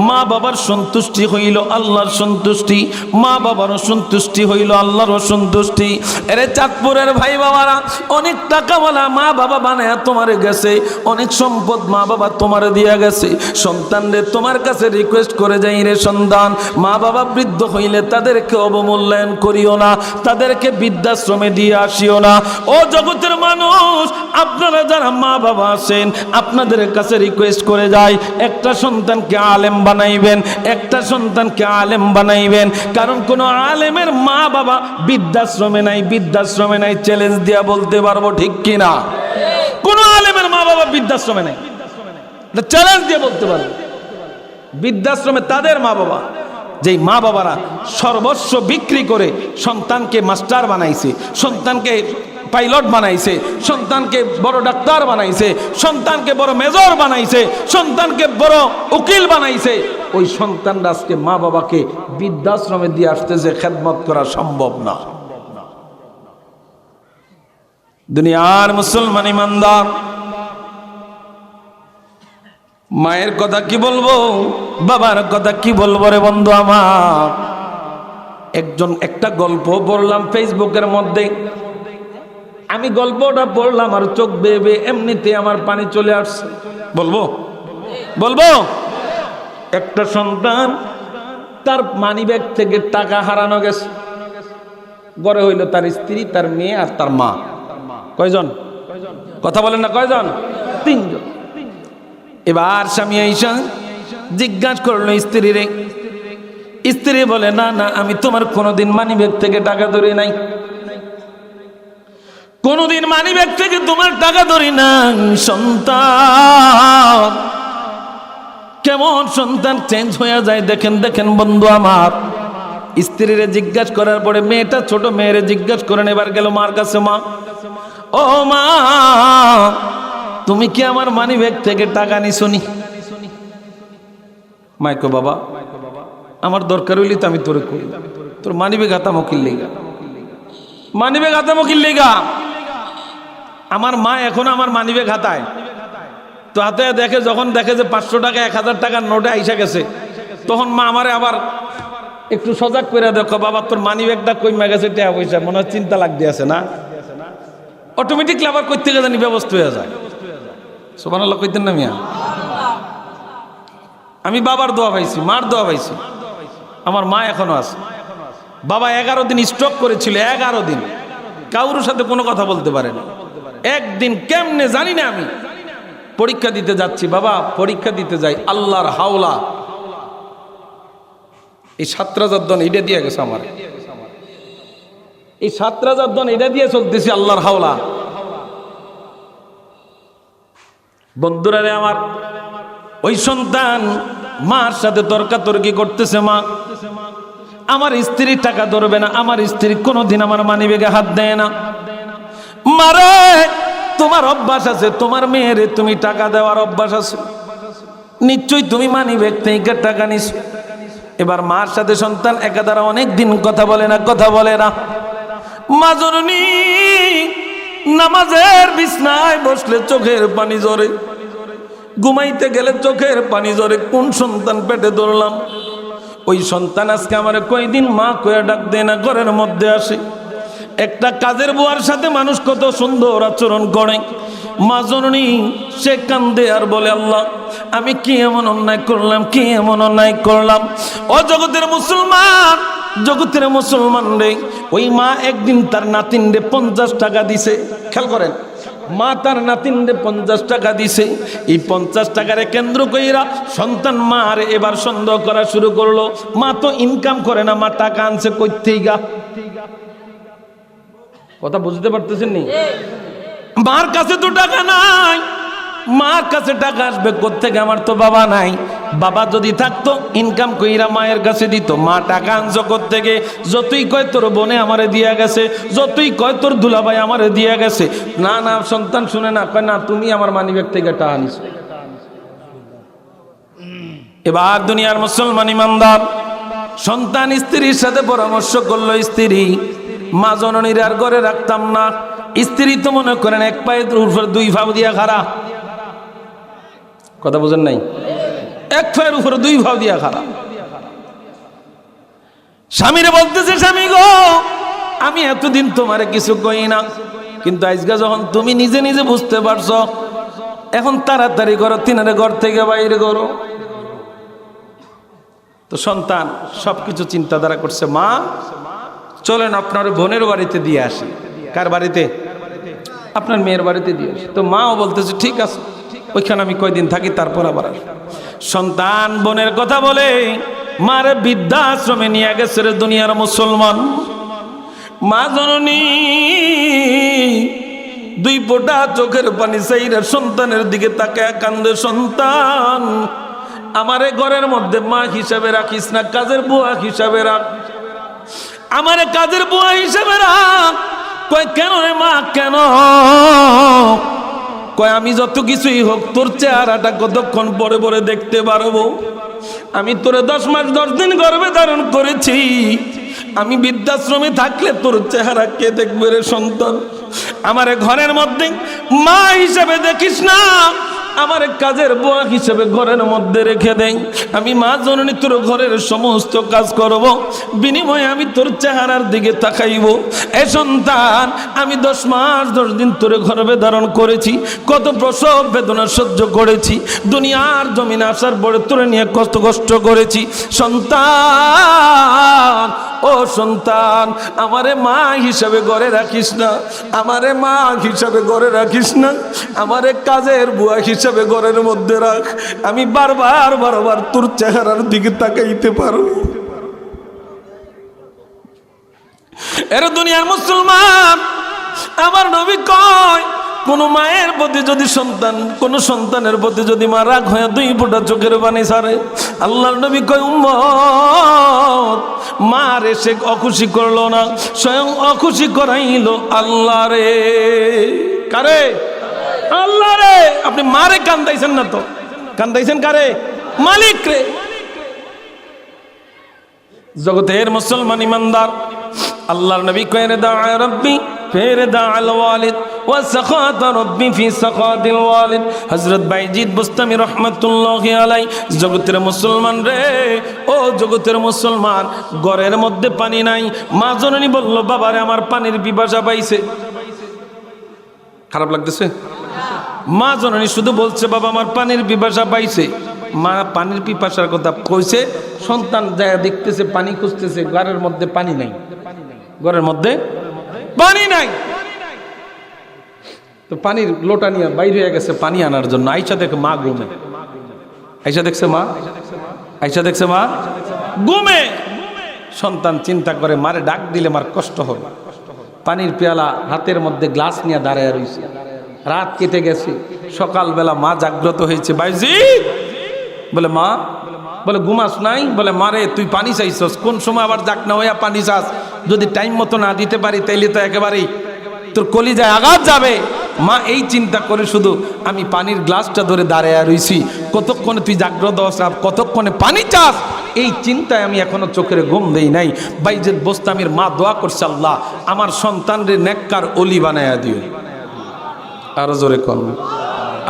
Speaker 1: মা বাবার সন্তুষ্টি হইল আল্লাহর সন্তুষ্টি, মা বাবারও সন্তুষ্টি হইল আল্লাহরও সন্তুষ্টি। এরে চাঁদপুরের ভাই বাবারা, অনেক টাকাওয়ালা মা বাবা বানায় তোমারে গেছে, অনেক সম্পদ মা বাবা তোমারে দিয়া গেছে। সন্তান রে, তোমার কাছে রিকোয়েস্ট করে যাই রে সন্তান, মা বাবা বৃদ্ধ হইলে তাদেরকে অবমূল্যায়ন করিও না, তাদেরকে বৃদ্ধাশ্রমে দিয়ে আসিও না। ও জগতের মানুষ, আপনারা যারা মা বাবা আছেন, আপনাদের কাছে রিকোয়েস্ট করে যায়, একটা সন্তানকে আলেম বানাইবেন, একটা সন্তানকে আলেম বানাইবেন। কারণ কোন আলেমের মা বাবা বৃদ্ধাশ্রমে নাই, বৃদ্ধাশ্রমে নাই, চ্যালেঞ্জ দিয়া বলতে পারবো, ঠিক কিনা? কোন আলেমের মা বাবা বৃদ্ধাশ্রমে নাই, চ্যালেঞ্জ দিয়ে বলতে পারবো। বৃদ্ধাশ্রমে তাদের মা বাবা, যেই মা বাবারা সর্বস্ব বিক্রি করে সন্তানকে মাস্টার বানাইছে, সন্তানকে পাইলট বানাইছে, সন্তানকে বড় ডাক্তার বানাইছে, সন্তানকে বড় মেজর বানাইছে, সন্তানকে বড় উকিল বানাইছে, ওই সন্তানরা আজকে মা বাবাকে বৃদ্ধাশ্রমে দিয়ে আসতেছে, খেদমত করা সম্ভব না। দুনিয়ার মুসলমান ইমানদার, মায়ের কথা কি বলবো, বাবার কথা কি বলবো রে বন্ধু আমার। একটা গল্প পড়লাম ফেসবুকের মধ্যে, আমি গল্পটা পড়লাম আর চোখ বেয়ে এমনিতে আমার পানি চলে আসছে। বলবো? একটা সন্তান তার মানিব্যাগ থেকে টাকা হারানো গেছে। ঘরে হইল তার স্ত্রী, তার মেয়ে আর তার মা। কয়জন? কথা বলেন না, কয়জন? 3 জন। এবার স্বামী আইসা জিজ্ঞাসা করলো স্ত্রীরে। স্ত্রী বলে, না না, আমি তোমার কোনোদিন মানিব্যাগ থেকে টাকা ধরি নাই, কোনোদিন মানিব্যাগ থেকে তোমার টাকা ধরি নাই। সন্তান কেমন সন্তান চেঞ্জ হয়ে যায় দেখেন দেখেন বন্ধু আমার। স্ত্রীরে জিজ্ঞাসা করার পরে মেয়েটা, ছোট মেয়েরে জিজ্ঞাসা করেন, এবার গেল মার কাছে। মা, ও মা, তুমি কি আমার মানিব্যাগ থেকে টাকা নিছনি? মাইকো, বাবা আমার দরকার হইলি তো আমি তোরে করি, তোর মানিব্যাগ হাতা মকিল লেগা, মানিব্যাগ হাতা মকিল লেগা। আমার মা এখন আমার মানিব্যাগ হাতায়, তো হাতে দেখে, যখন দেখে যে 500 টাকা 1000 টাকার নোটে আইসা গেছে, তখন মা আমারে আবার একটু সজাগ করে দেখো, বাবা তোর মানিব্যাগটা কইমা গেছে, টাকা পয়সা মনে হয় চিন্তা লাগতে আছে না, অটোমেটিকলি আবার কই থেকে জানি ব্যবস্থা হয়ে যায়। সুবহানাল্লাহ কইতেন না মিয়া? আমি বাবার দোয়া পাইছি, মার দোয়া পাইছি, আমার মা এখনো আছে। বাবা 11 দিন স্ট্রোক করেছিল, 11 দিন কারোর সাথে কোনো কথা বলতে পারে না। একদিন কেমনে জানি না, আমি পরীক্ষা দিতে যাচ্ছি, বাবা পরীক্ষা দিতে যাই, আল্লাহর হাওলা, এই 7,000 দন এটা দিয়ে গেছে আমার, এই 7,000 দন এটা দিয়ে চলতেছি, আল্লাহর হাওলা। বন্ধুরা রে আমার, ওই সন্তান মার সাথে তর্কাতর্কি করতেছে, মা আমার স্ত্রী টাকা ধরবে না, আমার স্ত্রী কোনোদিন আমার মানিব্যাগে হাত দেয় না। মারে, তোমার অভ্যাস আছে, তোমার মেয়েরে তুমি টাকা দেওয়ার অভ্যাস আছে, নিশ্চয়ই তুমি মানিব্যাগ থেকে টাকা নিস। এবার মার সাথে সন্তান একাধারে অনেক দিন কথা বলে না, কথা বলে না। মা জননী নামাজের বিছনায় বসলে চোখের পানি ঝরে, ঘুমাইতে গেলে চোখের পানি ঝরে। কোন সন্তান পেটে ধরলাম, ওই সন্তান আজকে আমার কয়দিন মা কয়ে ডাক দেয় না, ঘরের মধ্যে আসে। একটা কাজের বুয়ার সাথে মানুষ কত সুন্দর আচরণ করে, মা জননী সে কান্দে আর বলে, আল্লাহ আমি কি এমন অন্যায় করলাম, কি এমন অন্যায় করলাম। ও জগতের মুসলমান, জগতের মুসলমান রে, ওই মা একদিন তার নাতিন রে 50 টাকা দিছে। খেয়াল করেন, মা তার নাতিন রে 50 টাকা দিছে। এই 50 টাকারে কেন্দ্র কইরা সন্তান মার এবার সন্দেহ করা শুরু করলো, মা তো ইনকাম করে না, মা টাকা আনছে কই থেকে? কথা বুঝতে পারতেছেন নি? মার কাছে তো টাকা নাই, মার কাছে টাকা আসবে কোত্থেকে? আমার তো বাবা নাই, বাবা যদি থাকতো ইনকাম কইরা মায়ের কাছে দিত। মা টাকা আনছো কোত্থেকে? যতই কয় তোর বোনে আমারে দিয়া গেছে, যতই কয় তোর দুলাভাই আমারে দিয়া গেছে। না না, সন্তান শুনে না, কয় না তুমি আমার মানিব্যাগ থেকে টাকা আনিছো। এবার দুনিয়ার মুসলমান ইমানদার সন্তান স্ত্রীর সাথে পরামর্শ করলো, স্ত্রী মা জননীর আর ঘরে রাখতাম না। স্ত্রী তো মনে করেন এক পায়ে উপর 2 ভাব দিয়া খাড়া, কথা বুঝেন নাই? এক পায়ের উপর 2 ভাব দিয়া খাড়া। স্বামীরে বলতেছে, স্বামী গো আমি এতদিন তোমারে কিছু কই না, কিন্তু আজকে যখন তুমি নিজে নিজে বুঝতে পারছো, এখন তাড়াতাড়ি করো, তিনারে ঘর থেকে বাইরে করো। তো সন্তান সবকিছু চিন্তাধারা করছে, মা চলেন আপনার বোনের বাড়িতে দিয়ে আসি। কার বাড়িতে? আপনার মেয়ের বাড়িতে দিয়ে আসি। তো মাও বলতেছে ঠিক আছে, ওইখানে আমি কয়দিন থাকি, তারপর আবার আসি। সন্তান বোনের কথা বলে মারে বৃদ্ধাশ্রমে নিয়ে গেছে রে দুনিয়ার মুসলমান। মা জননী 2 ফোঁটা চোখের পানি চাইরা সন্তানের দিকে তাকায় কান্দে, সন্তান আমারে ঘরের মধ্যে মা হিসাবে রাখিস না, কাজের বুয়া হিসাবে রাখ, আমারে কাজের বুয়া হিসাবে রাখ। কয় কেন রে মা, কেন? কয় আমি যত কিছুই হোক তোর চেহারাটা কতক্ষণ পরে পরে দেখতে পারবো? আমি তোরে 10 মাস 10 দিন গর্ভে ধারণ করেছি, আমি বৃদ্ধাশ্রমে থাকলে তোর চেহারা কে দেখবে রে সন্তান? আমারে ঘরের মধ্যে মা হিসাবে দেখিস না, আমার কাজের বুয়া হিসেবে ঘরের মধ্যে রেখে দেই। আমি মা জননী তোর ঘরের সমস্ত কাজ করব, বিনিময়ে আমি তোর চেহারার দিকে তাকাইব। এ সন্তান, আমি 10 মাস 10 দিন তোরে গর্ভে ধারণ করেছি, কত প্রসব বেদনা সহ্য করেছি, দুনিয়ার জমিনে আসার পরে তোরে নিয়ে কত কষ্ট করেছি। সন্তান, ও সন্তান, আমারে মা হিসাবে ঘরে রাখিস না, আমারে মা হিসাবে ঘরে রাখিস না, আমারে কাজের বুয়া হিসাবে ঘরের মধ্যে রাখ। আমি বারবার বারবার তোর চেহারার দিকে তাকাইতে পারো। এর দুনিয়ার মুসলমান, আমার নবী কয়, কোন মায়ের প্রতি যদি সন্তান, কোন সন্তানের প্রতি যদি মা রাগ হয়ে 2 ফোঁটা চোখের পানি ছাড়ে, আল্লাহর নবী কয়, উম্মত, মার এসে অখুশি করলো না, স্বয়ং অখুশি করাইলো আল্লাহ রে। কারে? আল্লাহ রে। আপনি মারে কান্দাইছেন না তো, কান্দাইছেন কারে? মালিক রে। জগতের মুসলমান ইমানদার, আল্লাহর নবী কয়, রিদা রাব্বি ফি রিদা আল ওয়ালিদ ওয়া সাখাত রাব্বি ফি সাখাতিল ওয়ালিদ। হযরত বাইজিদ বুস্তামি রাহমাতুল্লাহি আলাইহি, জগতের মুসলমান রে, ও জগতের মুসলমান, ঘরের মধ্যে পানি নাই, মা জননী বলল, বাবারে আমার পানির পিপাসা পাইছে। খারাপ লাগতেছে? মা জননী শুধু বলছে, বাবা আমার পানির পিপাসা পাইছে। মা পানির পিপাসার কথা কইছে, সন্তান যায় দেখতেছে পানি খুঁজতেছে, ঘরের মধ্যে পানি নাই, ঘরের মধ্যে পানি নাই। তো পানির লোটা নিয়ে বাইরে হয়ে গেছে পানি আনার জন্য। আইসা দেখে মা ঘুমে, আইসা দেখছে মা, আইসা দেখছে মা ঘুমে। সন্তান চিন্তা করে, মারে ডাক দিলে মার কষ্ট হবে। পানির পেয়ালা হাতের মধ্যে গ্লাস নিয়ে দাঁড়ায় রয়েছে। রাত কেটে গেছে, সকালবেলা মা জাগ্রত হয়েছে। বাইজি বলে, মা, বলে ঘুমাস নাই? বলে, মারে তুই পানি চাইছস, কোন সময় আবার জাগ না হইয়া পানি চাস? যদি টাইম মতো না দিতে পারি তাইলে তো একেবারেই তোর কলিজায় আঘাত যাবে। মা এই চিন্তা করে শুধু আমি পানির গ্লাসটা ধরে দাঁড়ায় রইছি, কতক্ষণে তুই জাগ্রত হস, কতক্ষণে পানি চাস, এই চিন্তায় আমি এখনো চোখের ঘুম দেই নাই। বাইজিদ বোস্তামির মা দোয়া করছে, আল্লাহ আমার সন্তানরে নেককার ওলি বানায়া দিও। আরো জোরে কোন,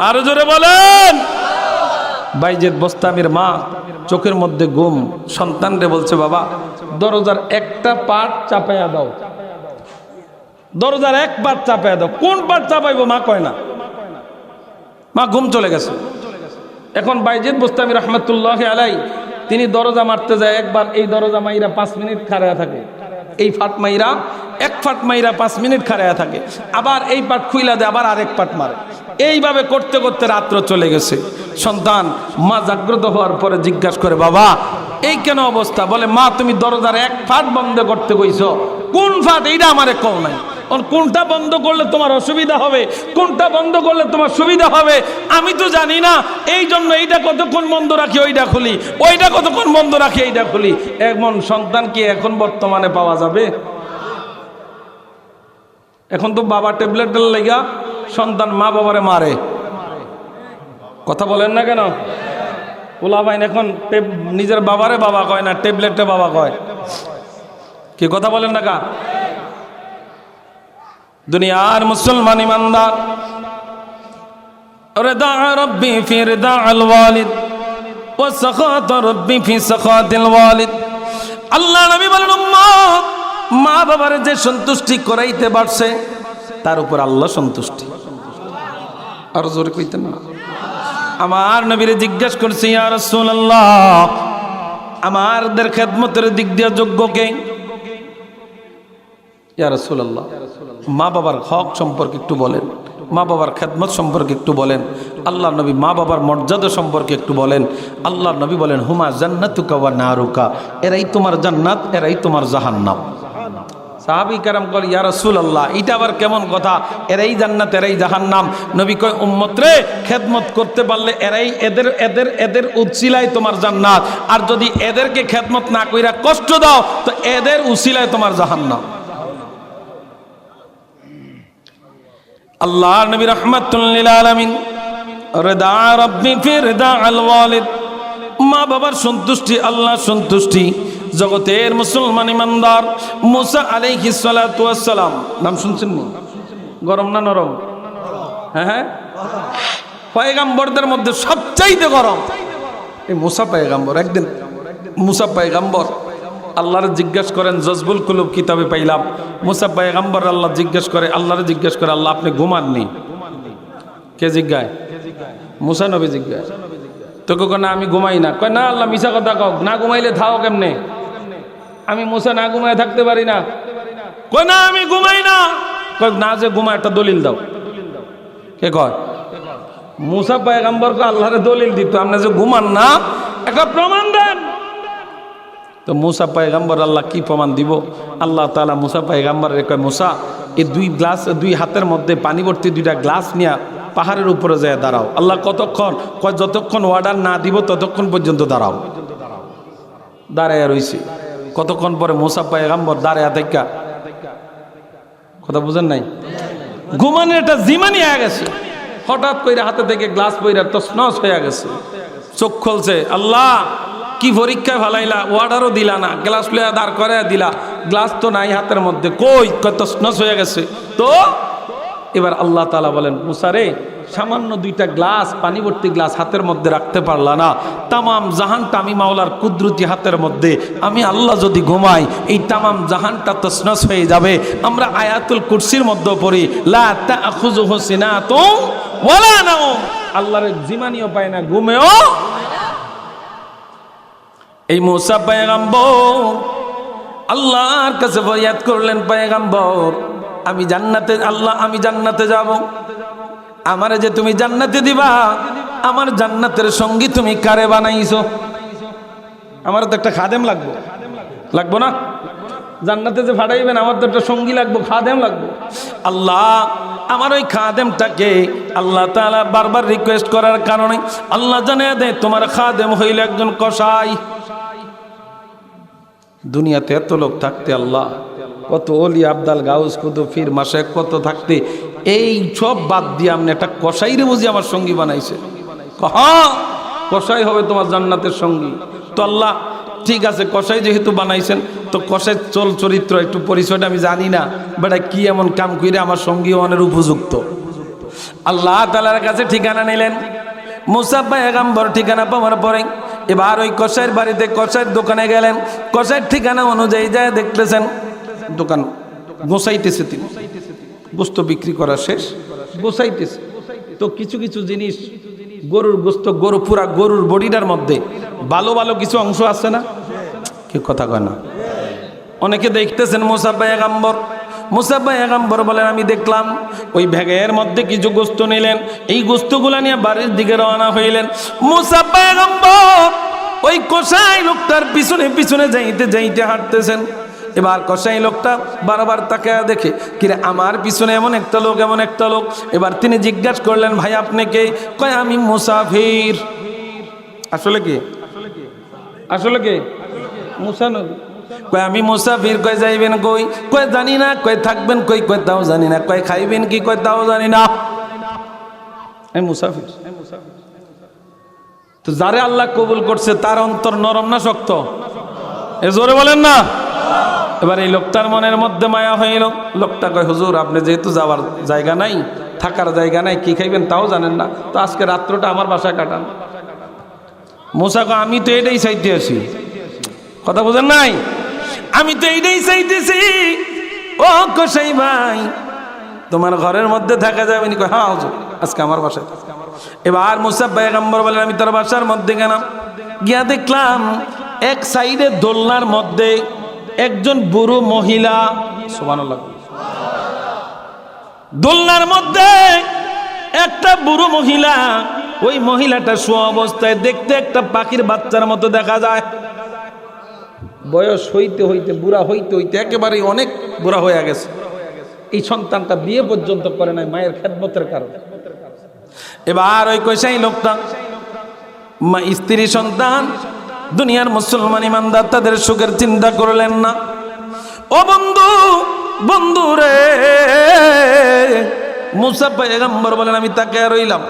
Speaker 1: আরো জোরে বলেন। বাইজিদ বোস্তামির মা চোখের মধ্যে ঘুম, সন্তানরে বলছে, বাবা দরজার একটা পাট চাপাইয়া দাও, দরজার এক পাট চাপাইয়া দাও। কোন পাট চাপাইবো মা কয় না, মা ঘুম চলে গেছে। এখন বাইজিদ বোস্তামি রহমতুল্লাহ আলাই তিনি দরজা মারতে যায়, একবার এই দরজা মাইরা 5 মিনিট খাড়ায়া থাকে, এই ফাট মাইরা 1 ফাট মাইরা 5 মিনিট খাড়ায়া থাকে, আবার এই পাট খুইলা দেয়, আবার আরেক পাট মারে। এইভাবে করতে করতে রাত্র চলে গেছে। সন্তান মা জাগ্রত হওয়ার পরে জিজ্ঞাসা করে, বাবা এই কেন অবস্থা? বলে, মা তুমি দরজার 1 ফাট বন্ধ করতে কইছো, কোন ফাট এইটা আমারে কও নাই। কোনটা বন্ধ করলে তোমার অসুবিধা হবে, কোনটা বন্ধ করলে তোমার সুবিধা হবে আমি তো জানি না, এই জন্য এইটা কতক্ষণ বন্ধ রাখি ওইটা খুলি, ওইটা কতক্ষণ বন্ধ রাখি এইটা খুলি। এমন সন্তান কি এখন বর্তমানে পাওয়া যাবে? এখন তো বাবা ট্যাবলেটের লেগা সন্তান মা বাবারে মারে। কথা বলেন না কেন? ওলা ভাই এখন নিজের বাবারে বাবা কয় না, ট্যাবলেটে বাবা কয়। কি কথা বলেন না কা? দুনিয়ার মুসলমান ইমানদার, রিদা রাব্বি ফি রিদা আল ওয়ালিদ ওয়া সাখাত রাব্বি ফি সাখাতিল ওয়ালিদ। আল্লাহ নবী বলেন, উম্মত মা বাবার যে সন্তুষ্টি করাইতে পারছে তার উপর আল্লাহ সন্তুষ্টি। আর জোরে কইতেন না? আমার নবীরে জিজ্ঞাসা করছে, ইয়া রাসূলুল্লাহ আমাদের খেদমতের দিক দিয়ে যোগ্য কে? ইয়া রাসূলুল্লাহ মা বাবার হক সম্পর্কে একটু বলেন, মা বাবার খেদমত সম্পর্কে একটু বলেন। আল্লাহ নবী মা বাবার মর্যাদা সম্পর্কে একটু বলেন। আল্লাহ নবী বলেন, হুমা জান্নাতুকা ওয়া নারুকা, এরাই তোমার জান্নাত, এরাই তোমার জাহান্নাম। সাহাবী কেরাম কল, ইয়া রাসূলুল্লাহ এটা আবার কেমন কথা, এরাই জান্নাত এরাই জাহান্নাম? নবী কয়, উম্মত রে খেদমত করতে পারলে এরাই এদের এদের এদের উসিলায় তোমার জান্নাত, আর যদি এদেরকে খেদমত না কইরা কষ্ট দাও তো এদের উসিলায় তোমার জাহান্নাম। আল্লাহ নবী রাহমাতুল লিল আলামিন, রিদা রাব্বি ফি রিদা আল ওয়ালিদ, মা বাবার সন্তুষ্টি আল্লাহ সন্তুষ্টি। জগতের মুসলমান ইমানদার মুসা আলাইহিস সালাতু ওয়াস সালাম, নাম শুনছেন নি? গরম না নরম? হ্যাঁ হ্যাঁ, পয়গাম্বরদের মধ্যে সবচাইতে গরম এই মুসা পয়গাম্বর। একদিন মুসা পয়গাম্বর আল্লাহর জিজ্ঞেস করেন, জজবুল কুলুব কিতাবে পাইলাম, মুসা পয়গাম্বর আল্লাহর জিজ্ঞেস করে, আল্লাহ আপনি ঘুমাননি? কে জিজ্ঞায়? মুসা নবী জিজ্ঞায়। তো কো না আমি ঘুমাই না। কয় না আল্লাহ মিছা কথা কও, না ঘুমাইলে থাও কেমনে? আমি মুসা না ঘুমায় থাকতে পারি না। কয় না আমি ঘুমাই না। কয় না যে ঘুমায় একটা দলিল দাও। কে কয়? মুসা পয়গাম্বরকে আল্লাহর দলিল দিত, আপনি যে ঘুমান না একটা প্রমাণ দেন। তো মুসা পয়গাম্বর আল্লাহ কি প্রমাণ দিব? আল্লাহ তাআলা মুসা পয়গাম্বর রে কয়, মুসা এই দুই হাতের মধ্যে পানি ভর্তি দুইটা গ্লাস নিয়ে পাহাড়ের উপরে যায় দাঁড়াও। আল্লাহ কতক্ষণ? কয় যতক্ষণ অর্ডার না দিব ততক্ষণ পর্যন্ত দাঁড়াও। দাঁড়ায় রইছে। কতক্ষণ পরে মুসা পয়গাম্বর দাঁড়ায় দেখা, কথা বুঝেন নাই, ঘুমানোর একটা জিমানি হয়ে গেছে। হঠাৎ করে হাতে থেকে গ্লাস পইরা তছনছ হয়ে গেছে। চোখ খুলছে, আল্লাহ কি পরীক্ষায় ভালাইলা, ওয়ার্ডারও দিলা না, গ্লাস প্লেয়ার দাঁড় করে দিলা, গ্লাস তো নাই হাতের মধ্যে, কই? তছনছ হয়ে গেছে। তো এবার আল্লাহ তাআলা বলেন, মুসা রে, সামান্য দুইটা গ্লাস, পানি ভর্তি গ্লাস হাতের মধ্যে রাখতে পারলা না, তামাম জাহানটা আমি মাওলার কুদরতি হাতের মধ্যে, আমি আল্লাহ যদি ঘুমাই এই তামাম জাহানটা তছনছ হয়ে যাবে। আমরা আয়াতুল কুরসির মধ্যে পড়ি, লা তাখুযুহু সিনাতুন ওয়ালা নাওম, আল্লাহর জিমানিও পায় না, ঘুমেও। এই মুসা পয়গাম্বর আল্লাহর কাছে ফরিয়াদ করলেন, পয়গাম্বর আমি জান্নাতে, আল্লাহ আমি জান্নাতে যাব, আমারে যে তুমি জান্নাতে দিবা, আমার জান্নাতের সঙ্গী তুমি কারে বানাইছো? আমার তো একটা খাদেম লাগবো না? জান্নাতে যে ফাটাইবেন আমার তো একটা সঙ্গী লাগবো, খাদেম লাগবো। আল্লাহ আমার ওই খাদেমটাকে, আল্লাহ তাআলা বারবার রিকোয়েস্ট করার কারণে আল্লাহ জানিয়ে দেয়, তোমার খাদেম হইল একজন কসাই। দুনিয়াতে এত লোক থাকতে, আল্লাহ কত ওলি আবদাল গাউস কত ফির মাশায়েখ কত থাকতে, এই সব বাদ দিয়ে আপনি একটা কসাইরে বুঝি আমার সঙ্গী বানাইছে। হ্যাঁ, কসাই হবে তোমার জান্নাতের সঙ্গী। তো আল্লাহ ঠিক আছে, কসাই যেহেতু বানাইছেন, তো কসাই চরিত্র একটু পরিচয়টা আমি জানি না, বেটা কি এমন কাম করে আমার সঙ্গী অনেক উপযুক্ত। আল্লাহ তাআলার কাছে ঠিকানা নিলেন। মুসা পয়গাম্বর ঠিকানা পাওয়ার পরে এবার ওই কসাইয়ের বাড়িতে, কসাইয়ের দোকানে গেলেন। কসাইয়ের ঠিকানা অনুযায়ী যায় দেখতেছেন দোকান গোছাইতেছে, তিনি গোস্ত বিক্রি করা শেষ, গোছাইতেছে। তো কিছু কিছু জিনিস, গরুর গোস্ত, পুরা গরুর বডিটার মধ্যে ভালো ভালো কিছু অংশ আছে না, কি কথা কয় না? অনেকে দেখতেছেন মুসা পয়গাম্বর বলেন, আমি দেখলাম ওই ব্যাগের মধ্যে কিছু গোস্ত নিলেন, এই গোস্তগুলা নিয়ে বাড়ির দিকে রওনা হইলেন। মুসা পয়গাম্বর ওই কসাই লোকটার পিছনে পিছনে যাইতে যাইতে হাঁটতেছেন। এবার কসাই লোকটা বারবার তাকে দেখে, কিরে আমার পিছনে এমন একটা লোক। এবার তিনি জিজ্ঞাসা করলেন, ভাই আপনি কে? কয় আমি মুসাফির। আসলে কে? মুসা নবী। কয় আমি মুসাফির। কয় যাইবেন কই? কয় জানি না। কয় থাকবেন কই? কয় তাও জানি না। কয় খাইবেন কি? কয় তাও জানি না। আমি মুসাফির। তো যারে আল্লাহ কবুল করছে তার অন্তর নরম না শক্ত? এ জোরে বলেন না। এবার এই লোকটার মনের মধ্যে মায়া হইল। লোকটা কয়, হুজুর আপনি যেহেতু যাওয়ার জায়গা নাই, থাকার জায়গা নাই, কি খাইবেন তাও জানেন না, তো আজকে রাত্রটা আমার বাসায় কাটান। মুসা কয়, আমি তো এটাই চাইতে আছি। কথা বুঝেন নাই? আমি তো এইটাই চাইতেছি। ও কসাই ভাই, তোমার ঘরের মধ্যে থাকা যাবে নি? কয় হ্যাঁ হুজুর, আজকে আমার বাসায়। এবার মুসা পয়গাম্বর বলেন, আমি তার বাসার মধ্যে গেলাম, গিয়া দেখলাম এক সাইডে দোলনার মধ্যে একজন বুড়ো মহিলা, সুবহানাল্লাহ, দোলনার মধ্যে একটা বুড়ো মহিলা। ওই মহিলাটা শোয়া অবস্থায় দেখতে একটা পাখির বাচ্চার মতো দেখা যায়। বয়স হইতে হইতে, বুড়া হইতে হইতে একেবারে অনেক বুড়া হয়ে গেছে। এই সন্তানটা বিয়ে পর্যন্ত করে নাই মায়ের খেদমতের কারণে। এবার ওই কইসাই লোকটা স্ত্রী সন্তান, দুনিয়ার মুসলমান ইমানদার তাদের সুখের চিন্তা করলেন না। ও বন্ধু রে, মুসা পয়গাম্বর বলেন, আমি তাকে রইলাম।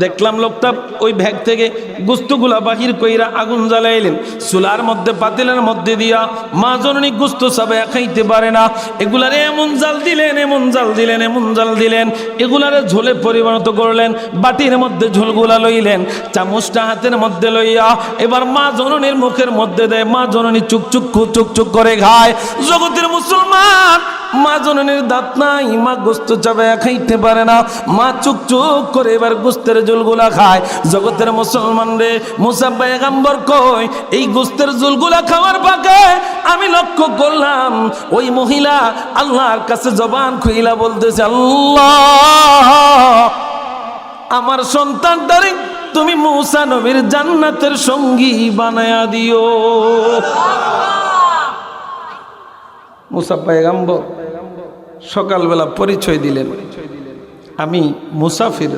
Speaker 1: দেখলাম লোকটা ওই ব্যাগ থেকে গোস্তগুলা বাহির কইরা আগুন জ্বালাইলেন, চুলার মধ্যে পাতিলের মধ্যে দিয়া। মা জননী গোস্ত সবাই খাইতে পারে না, এগুলারে এমন জাল দিলেন, এমন জাল দিলেন, এমন জাল দিলেন, এগুলারে ঝোলে পরিণত করলেন। বাটির মধ্যে ঝোলগুলা লইলেন, চামচটা হাতের মধ্যে লইয়া এবার মা জননীর মুখের মধ্যে দেয়। মা জননী চুকচুক চুকচুক করে খায়। জগতের মুসলমান, মা জননীর দাঁত নাই, মা গোস্ত চাবায়া খাইতে পারে না, মা চুকচুক করে এবার গোস্তের ঝোলগুলা খায়। জগতের মুসলমান রে, মুসা পয়গম্বর কই এই গোস্তের ঝোলগুলা খাওয়ার পাকে আমি লক্ষ্য করলাম ওই মহিলা আল্লাহর কাছে জবান খুইলা বলতেছে, আল্লাহ আমার সন্তানটারে তুমি মুসা নবীর জান্নাতের সঙ্গী বানায়া দিও। মুসা পয়গম্বর সকালবেলা পরিচয় দিলেন, আমি মুসাফির,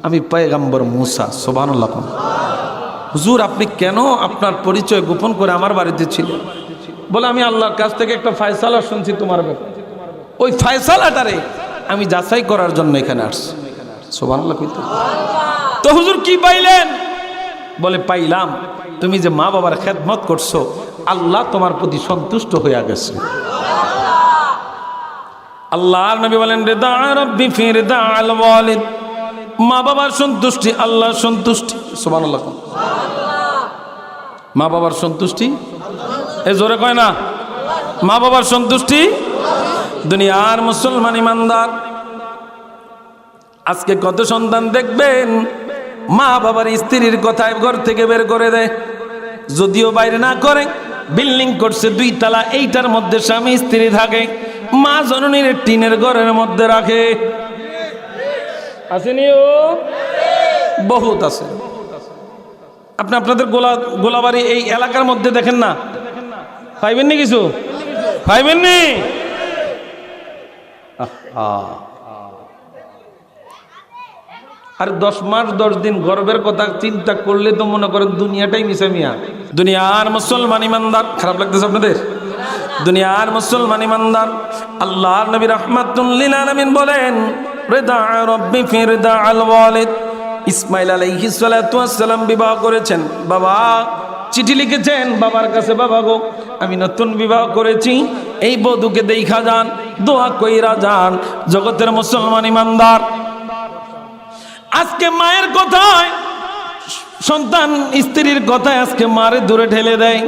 Speaker 1: আমি পয়গম্বর মুসা। সুবহানাল্লাহ। হুজুর আপনি কেন আপনার পরিচয় গোপন করে আমার বাড়িতে ছিলেন? বলে আমি আল্লাহর কাছ থেকে একটা ফয়সালা শুনছি তোমার ব্যাপারে, ওই ফয়সালাটারে আমি যাচাই করার জন্য এখানে আসছি। সুবহানাল্লাহ। তো হুজুর কি পাইলেন? বলে পাইলাম তুমি যে মা বাবার খেদমত করছো, আল্লাহ তোমার প্রতি সন্তুষ্ট হয়ে গেছে। আল্লাহর নবী বলেন, রিদা রাব্বি ফি রিদা আল ওয়ালিদ, মা বাবার সন্তুষ্টি আল্লাহর সন্তুষ্টি। সুবহানাল্লাহ। মা বাবার সন্তুষ্টি এ জোরে কয় না, মা বাবার সন্তুষ্টি। দুনিয়ার মুসলমান ইমানদার আজকে কত সন্তান দেখবেন মা বাবার স্ত্রীর কথায় ঘর থেকে বের করে দেয়, যদিও বাইরে না করে, বিল্ডিং করছে 2 তলা, এইটার মধ্যে স্বামী স্ত্রী থাকে, মা জননীর টিনের ঘরের মধ্যে রাখে। আসেনি? ও বহুত আছে। আপনি আপনাদের গোলাবাড়ি এই এলাকার মধ্যে দেখেন না, পাইবেননি কিছু? পাইবেননি? আর 10 মাস 10 দিন গর্বের কথা চিন্তা করলে তো মনে করেন দুনিয়াটাই মিশে মিয়া। দুনিয়ার মুসলমান ইমানদার, খারাপ লাগতেছে আপনাদের? দুনিয়ার মুসলমান ইমানদার আল্লাহর নবী রাহমাতুল লিল আলামিন বলেন, রিদা রাব্বি ফি রিদা আল ওয়ালিদ। ইসমাইল আলাইহিস সালাতু ওয়াস সালাম বিবাহ করেছেন, বাবা চিঠি লিখেছেন বাবার কাছে, বাবা গো আমি নতুন বিবাহ করেছি, এই বধূকে দেখা যান, দোয়া কইরা যান। জগতের মুসলমান ইমানদার আজকে মায়ের কথায়, সন্তান স্ত্রীর কথায় আজকে মারে দূরে ঠেলে দেয়।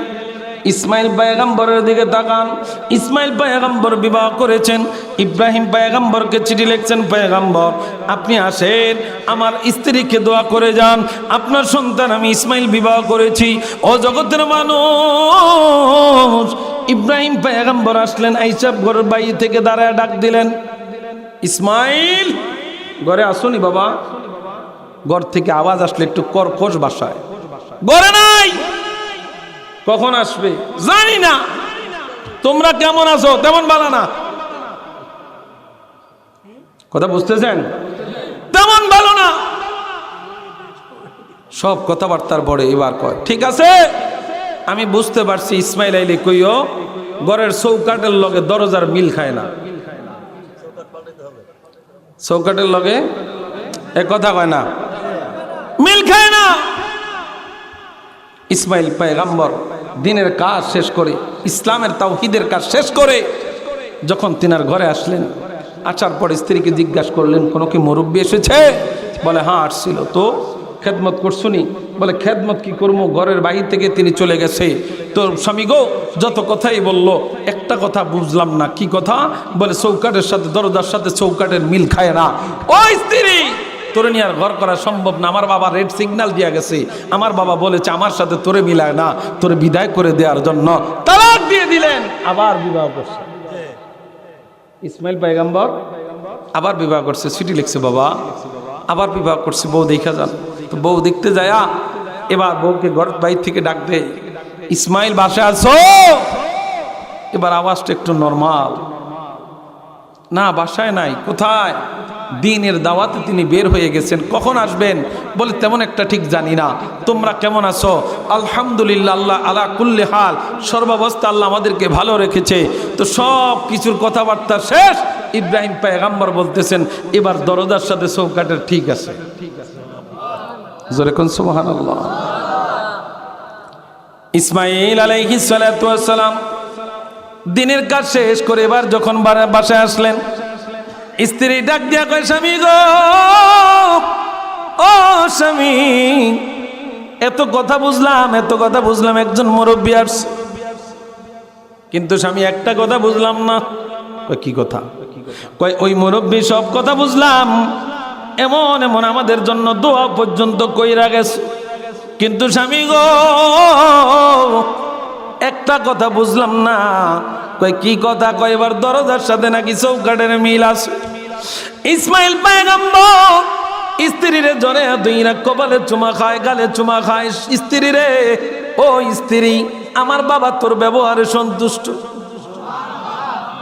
Speaker 1: ইসমাইল পয়গম্বরের দিকে তাকান, ইসমাইল পয়গম্বর বিবাহ করেছেন, ইব্রাহিম পয়গম্বরকে চিঠি লিখছেন, পয়গম্বর আপনি আসেন আমার স্ত্রীকে দোয়া করে যান, আপনার সন্তান আমি ইসমাইল বিবাহ করেছি। ও জগতের মানুষ, ইব্রাহিম পয়গম্বর আসলেন, আইসাব ঘরের বাইরে থেকে দাঁড়ায় ডাক দিলেন, ইসমাইল ঘরে আসুনি বাবা। ঘর থেকে আওয়াজ আসলে একটু কর্কশ ভাষায়, ঘরে নাই। কখন আসবে জানি না, তোমরা কেমন আছো তেমন ভালো না। কথা বুঝতেছেন? তেমন ভালো না। সব কথাবার্তার পরে এবার কয়, ঠিক আছে আমি বুঝতে পারছি ইসমাইল আইলে কইও ঘরের চৌকাটের লগে দরজার মিল খায় না। চৌকাটের লগে এক কথা কয় না, মিল খায় না। ইসমাইল পয়গম্বর দিনের কাজ শেষ করে, ইসলামের তাওহীদের কাজ শেষ করে যখন তিনার ঘরে আসলেন, আসার পর স্ত্রীকে জিজ্ঞাসা করলেন, কোনো কি মুরব্বী এসেছে? বলে হ্যাঁ আসছিল। তো খেদমত করছুনি? বলে খেদমত কি করবো, ঘরের বাইরে থেকে তিনি চলে গেছে। তো স্বামী গো যত কথাই বলল, একটা কথা বুঝলাম না। কি কথা? বলে চৌকাটের সাথে দরজার সাথে চৌকাটের মিল খায় না। ও স্ত্রী, তোরে নিয়ে আর ঘর করা সম্ভব না, আমার বাবা রেড সিগন্যাল দিয়া গেছে, আমার বাবা বলেছে আমার সাথে তোরে মিলায় না, তোরে বিদায় করে দেওয়ার জন্য তালাক দিয়ে দিলেন। আবার বিবাহ করছে ইসমাইল পয়গম্বর, আবার বিবাহ করছে, চিঠি লিখছে বাবা, আবার বিবাহ করছে, বউ দেখা যান। তো বউ দেখতে যায়, এবার বউকে ঘর বাইর থেকে ডাক দেয়, ইসমাইল বাসায় আছো? এবার আওয়াজটা একটু নরমাল, না বাসায় নাই। কোথায়? দিনের দাওয়াতে তিনি বের হয়ে গেছেন। কখন আসবেন? বলে তেমন একটা ঠিক জানি না। তোমরা কেমন আছো? আলহামদুলিল্লাহ, আল্লাহ আলা কুল্লি হাল, সর্বাবস্থা আল্লাহ আমাদেরকে ভালো রেখেছে। তো সব কিছুর কথাবার্তা শেষ, ইব্রাহিম পয়গম্বর বলতেছেন এবার দরজার সাথে চৌকাঠের ঠিক আছে। জোরে কোন সুবহানাল্লাহ। ইসমাঈল আলাইহিস সালাতু ওয়াস সালাম দিনের কাজ শেষ করে এবার যখন বাসায় আসলেন, স্ত্রী ডাক দিয়া কয়, স্বামী গো, ও স্বামী, এত কথা বুঝলাম একজন মুরব্বী আসছে, কিন্তু স্বামী একটা কথা বুঝলাম না। কি কথা? কয় ওই মুরব্বী সব কথা বুঝলাম, এমন এমন আমাদের জন্য দোয়া পর্যন্ত কইরা গেছে, কিন্তু স্বামী গো একটা কথা বুঝলাম না। কয় কি কথা? কয় এবার দরজার সাথে নাকি চৌকাঠের মিল আছে। ইসমাঈল পয়গম্বর স্ত্রীরে জরে দুইরা কপালে চুমা খায়, গালে চুমা খায়। স্ত্রী রে, ও স্ত্রী, আমার বাবা তোর ব্যবহারে সন্তুষ্ট।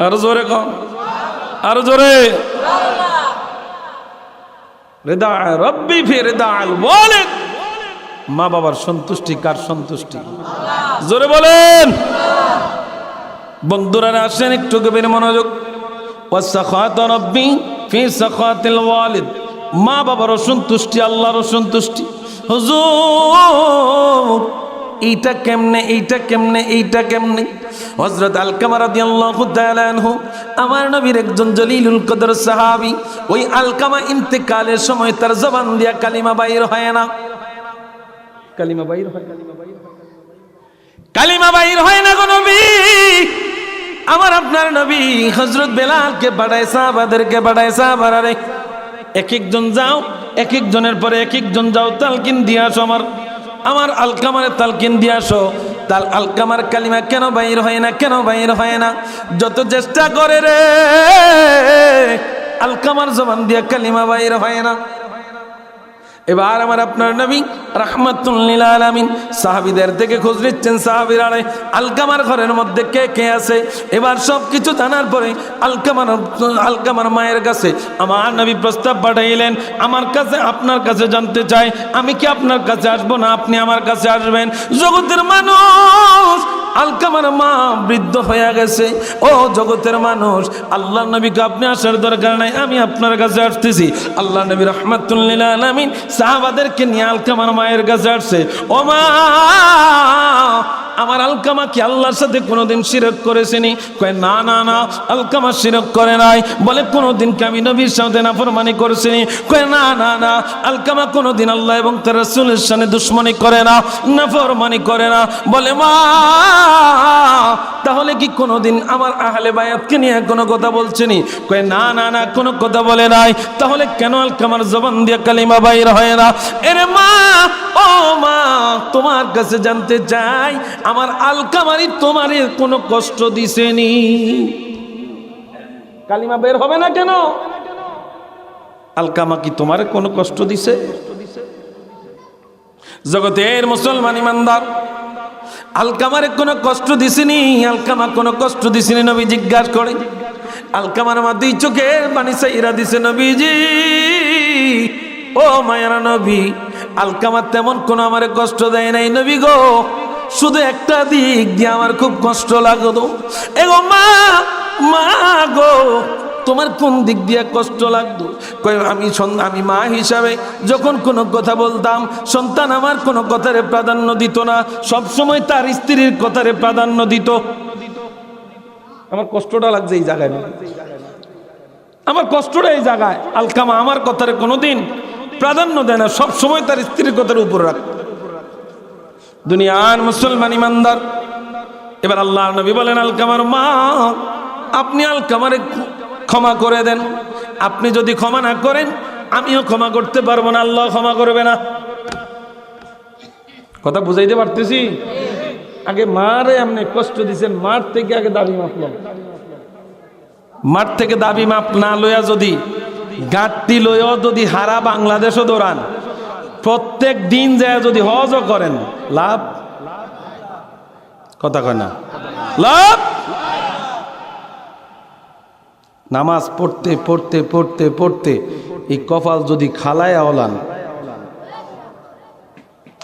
Speaker 1: আরো জোরে কম, আরো জোরে। রিদা রব্বি ফি রিদাল ওয়ালিদ, মা বাবার সন্তুষ্টি কার সন্তুষ্টি? জোরে বলেন। বন্ধুরা আসেন একটু গভীর মনোযোগ। ওয়াসাখাত রব্বি ফি সাখাতিল ওয়ালিদ, মা বাবার সন্তুষ্টি আল্লাহর সন্তুষ্টি। হুজুর এইটা কেমনে, এইটা কেমনে, এইটা কেমনে? হযরত আলকামা রাদিয়াল্লাহু তাআলা আনহু আমার নবীর একজন জলিলুল কদর সাহাবী। ওই আলকামা ইন্তেকালের সময় তার জবান দিয়া কালিমা বাইর হয় না। কালিমা বাইর হয়, কালিমা বাইর হয় না গো নবী। আমার আপনার নবী হযরত বেলালকে পাঠায়, সাহাবাদেরকে পাঠায়, সাহাবারা এক একজন যাও, এক একজনের পরে এক একজন যাও, তালকিন দিয়ে আসো, আমার আলকামার তালকিন দিয়ে আসো। তাল আলকামার কালিমা কেন বাইর হয় না, কেন বাইর হয় না? যত চেষ্টা করে রে আলকামার জবান দিয়ে কালিমা বাইর হয় না। এবার আমার আপনার নবী রাহমাতুল লিল আলামিন সাহাবীদের থেকে খোঁজ নিচ্ছেন। সাহাবীরা আলকামার ঘরের মধ্যে কে কে আছে। এবার সব কিছু জানার পরে আলকামার মায়ের কাছে আমার নবী প্রস্তাব পাঠাইলেন, আমার কাছে, আপনার কাছে জানতে চাই, আমি কি আপনার কাছে আসবো না আপনি আমার কাছে আসবেন? জগতের মানুষ, আলকামার মা বৃদ্ধ হয়ে গেছে। ও জগতের মানুষ, আল্লাহ নবীকে আপনি আসার দরকার নাই, আমি আপনার কাছে আসতেছি। আল্লাহ নবী রাহমাতুল লিল আলামিন সাহাবাদেরকে নিয়ে আলকামার মায়ের কাছে আসছে। ও মা, আমার আলকামা কি আল্লাহর সাথে কোনোদিন শিরক করেছেনি? কয় না না না, আলকামা শিরক করে নাই। বলে কোনোদিন কি আমি নবীর সাথে নাফরমানি করেছিনি? কয় না না না, আলকামা কোনোদিন আল্লাহ এবং তার রাসূলের সাথে দুশমনি করে না, নাফরমানি করে না। বলে মা, তাহলে কি কোনোদিন আমার আহলে বায়াতকে নিয়ে কোনো কথা বলছেনি? কয় না না না, কোনো কথা বলে নাই। তাহলে কেন আলকামার জবান দিয়ে কালিমা বাইর হয় না? এরে মা, ও মা, তোমার কাছে জানতে চাই, আমার আলকামারি তোমারে কোনো কষ্ট দিছেনি? কালিমা বের হবে না কেন? আলকামা কি তোমারে কোনো কষ্ট দিছে? জগতের মুসলমান ইমানদার, আলকামারে কোনো কষ্ট দিছিনি? আলকামা কোনো কষ্ট দিছিনি? নবী জিজ্ঞাসা করে। আলকামার মা দুই চোখের পানি চাইরা দিছে, নবীজি, ও মায়ারা নবী, আলকামা তেমন কোনো আমারে কষ্ট দেয় নাই নবী গো, শুধু একটা দিক দিয়ে আমার খুব কষ্ট লাগতো। এগো মা, মা গো, তোমার কোন দিক দিয়ে কষ্ট লাগতো? কই আমি মা হিসাবে যখন কোনো কথা বলতাম, সন্তান আমার কোনো কথারে প্রাধান্য দিত না, সব সময় তার স্ত্রীর কথারে প্রাধান্য দিত। আমার কষ্টটা লাগছে এই জায়গায়, আমার কষ্টটা এই জায়গায়। আলকামা আমার কথারে কোনোদিন প্রাধান্য দেয় না, সব সময় তার স্ত্রীর কথার উপর রাখ। দুনিয়ার মুসলমান ইমানদার, এবার আল্লাহর নবী বলেন, আলকামার মা, আপনি আলকামারে ক্ষমা করে দেন। আপনি যদি ক্ষমা না করেন, আমিও ক্ষমা করতে পারবো না, আল্লাহ ক্ষমা করবে না। কথা বুঝাইতে পারতেছি? আগে মারে আপনি কষ্ট দিচ্ছেন, মার থেকে আগে দাবি মাপলাম। মার থেকে দাবি মাপ না লইয়া যদি গাঁটটি লইয়া যদি হারা বাংলাদেশও দৌড়ান, প্রত্যেক দিন যায় যদি হজও করেন, লাভ? কথা কয় না, লাভ? নামাজ পড়তে পড়তে পড়তে পড়তে এই কপাল যদি খালায় আওলান,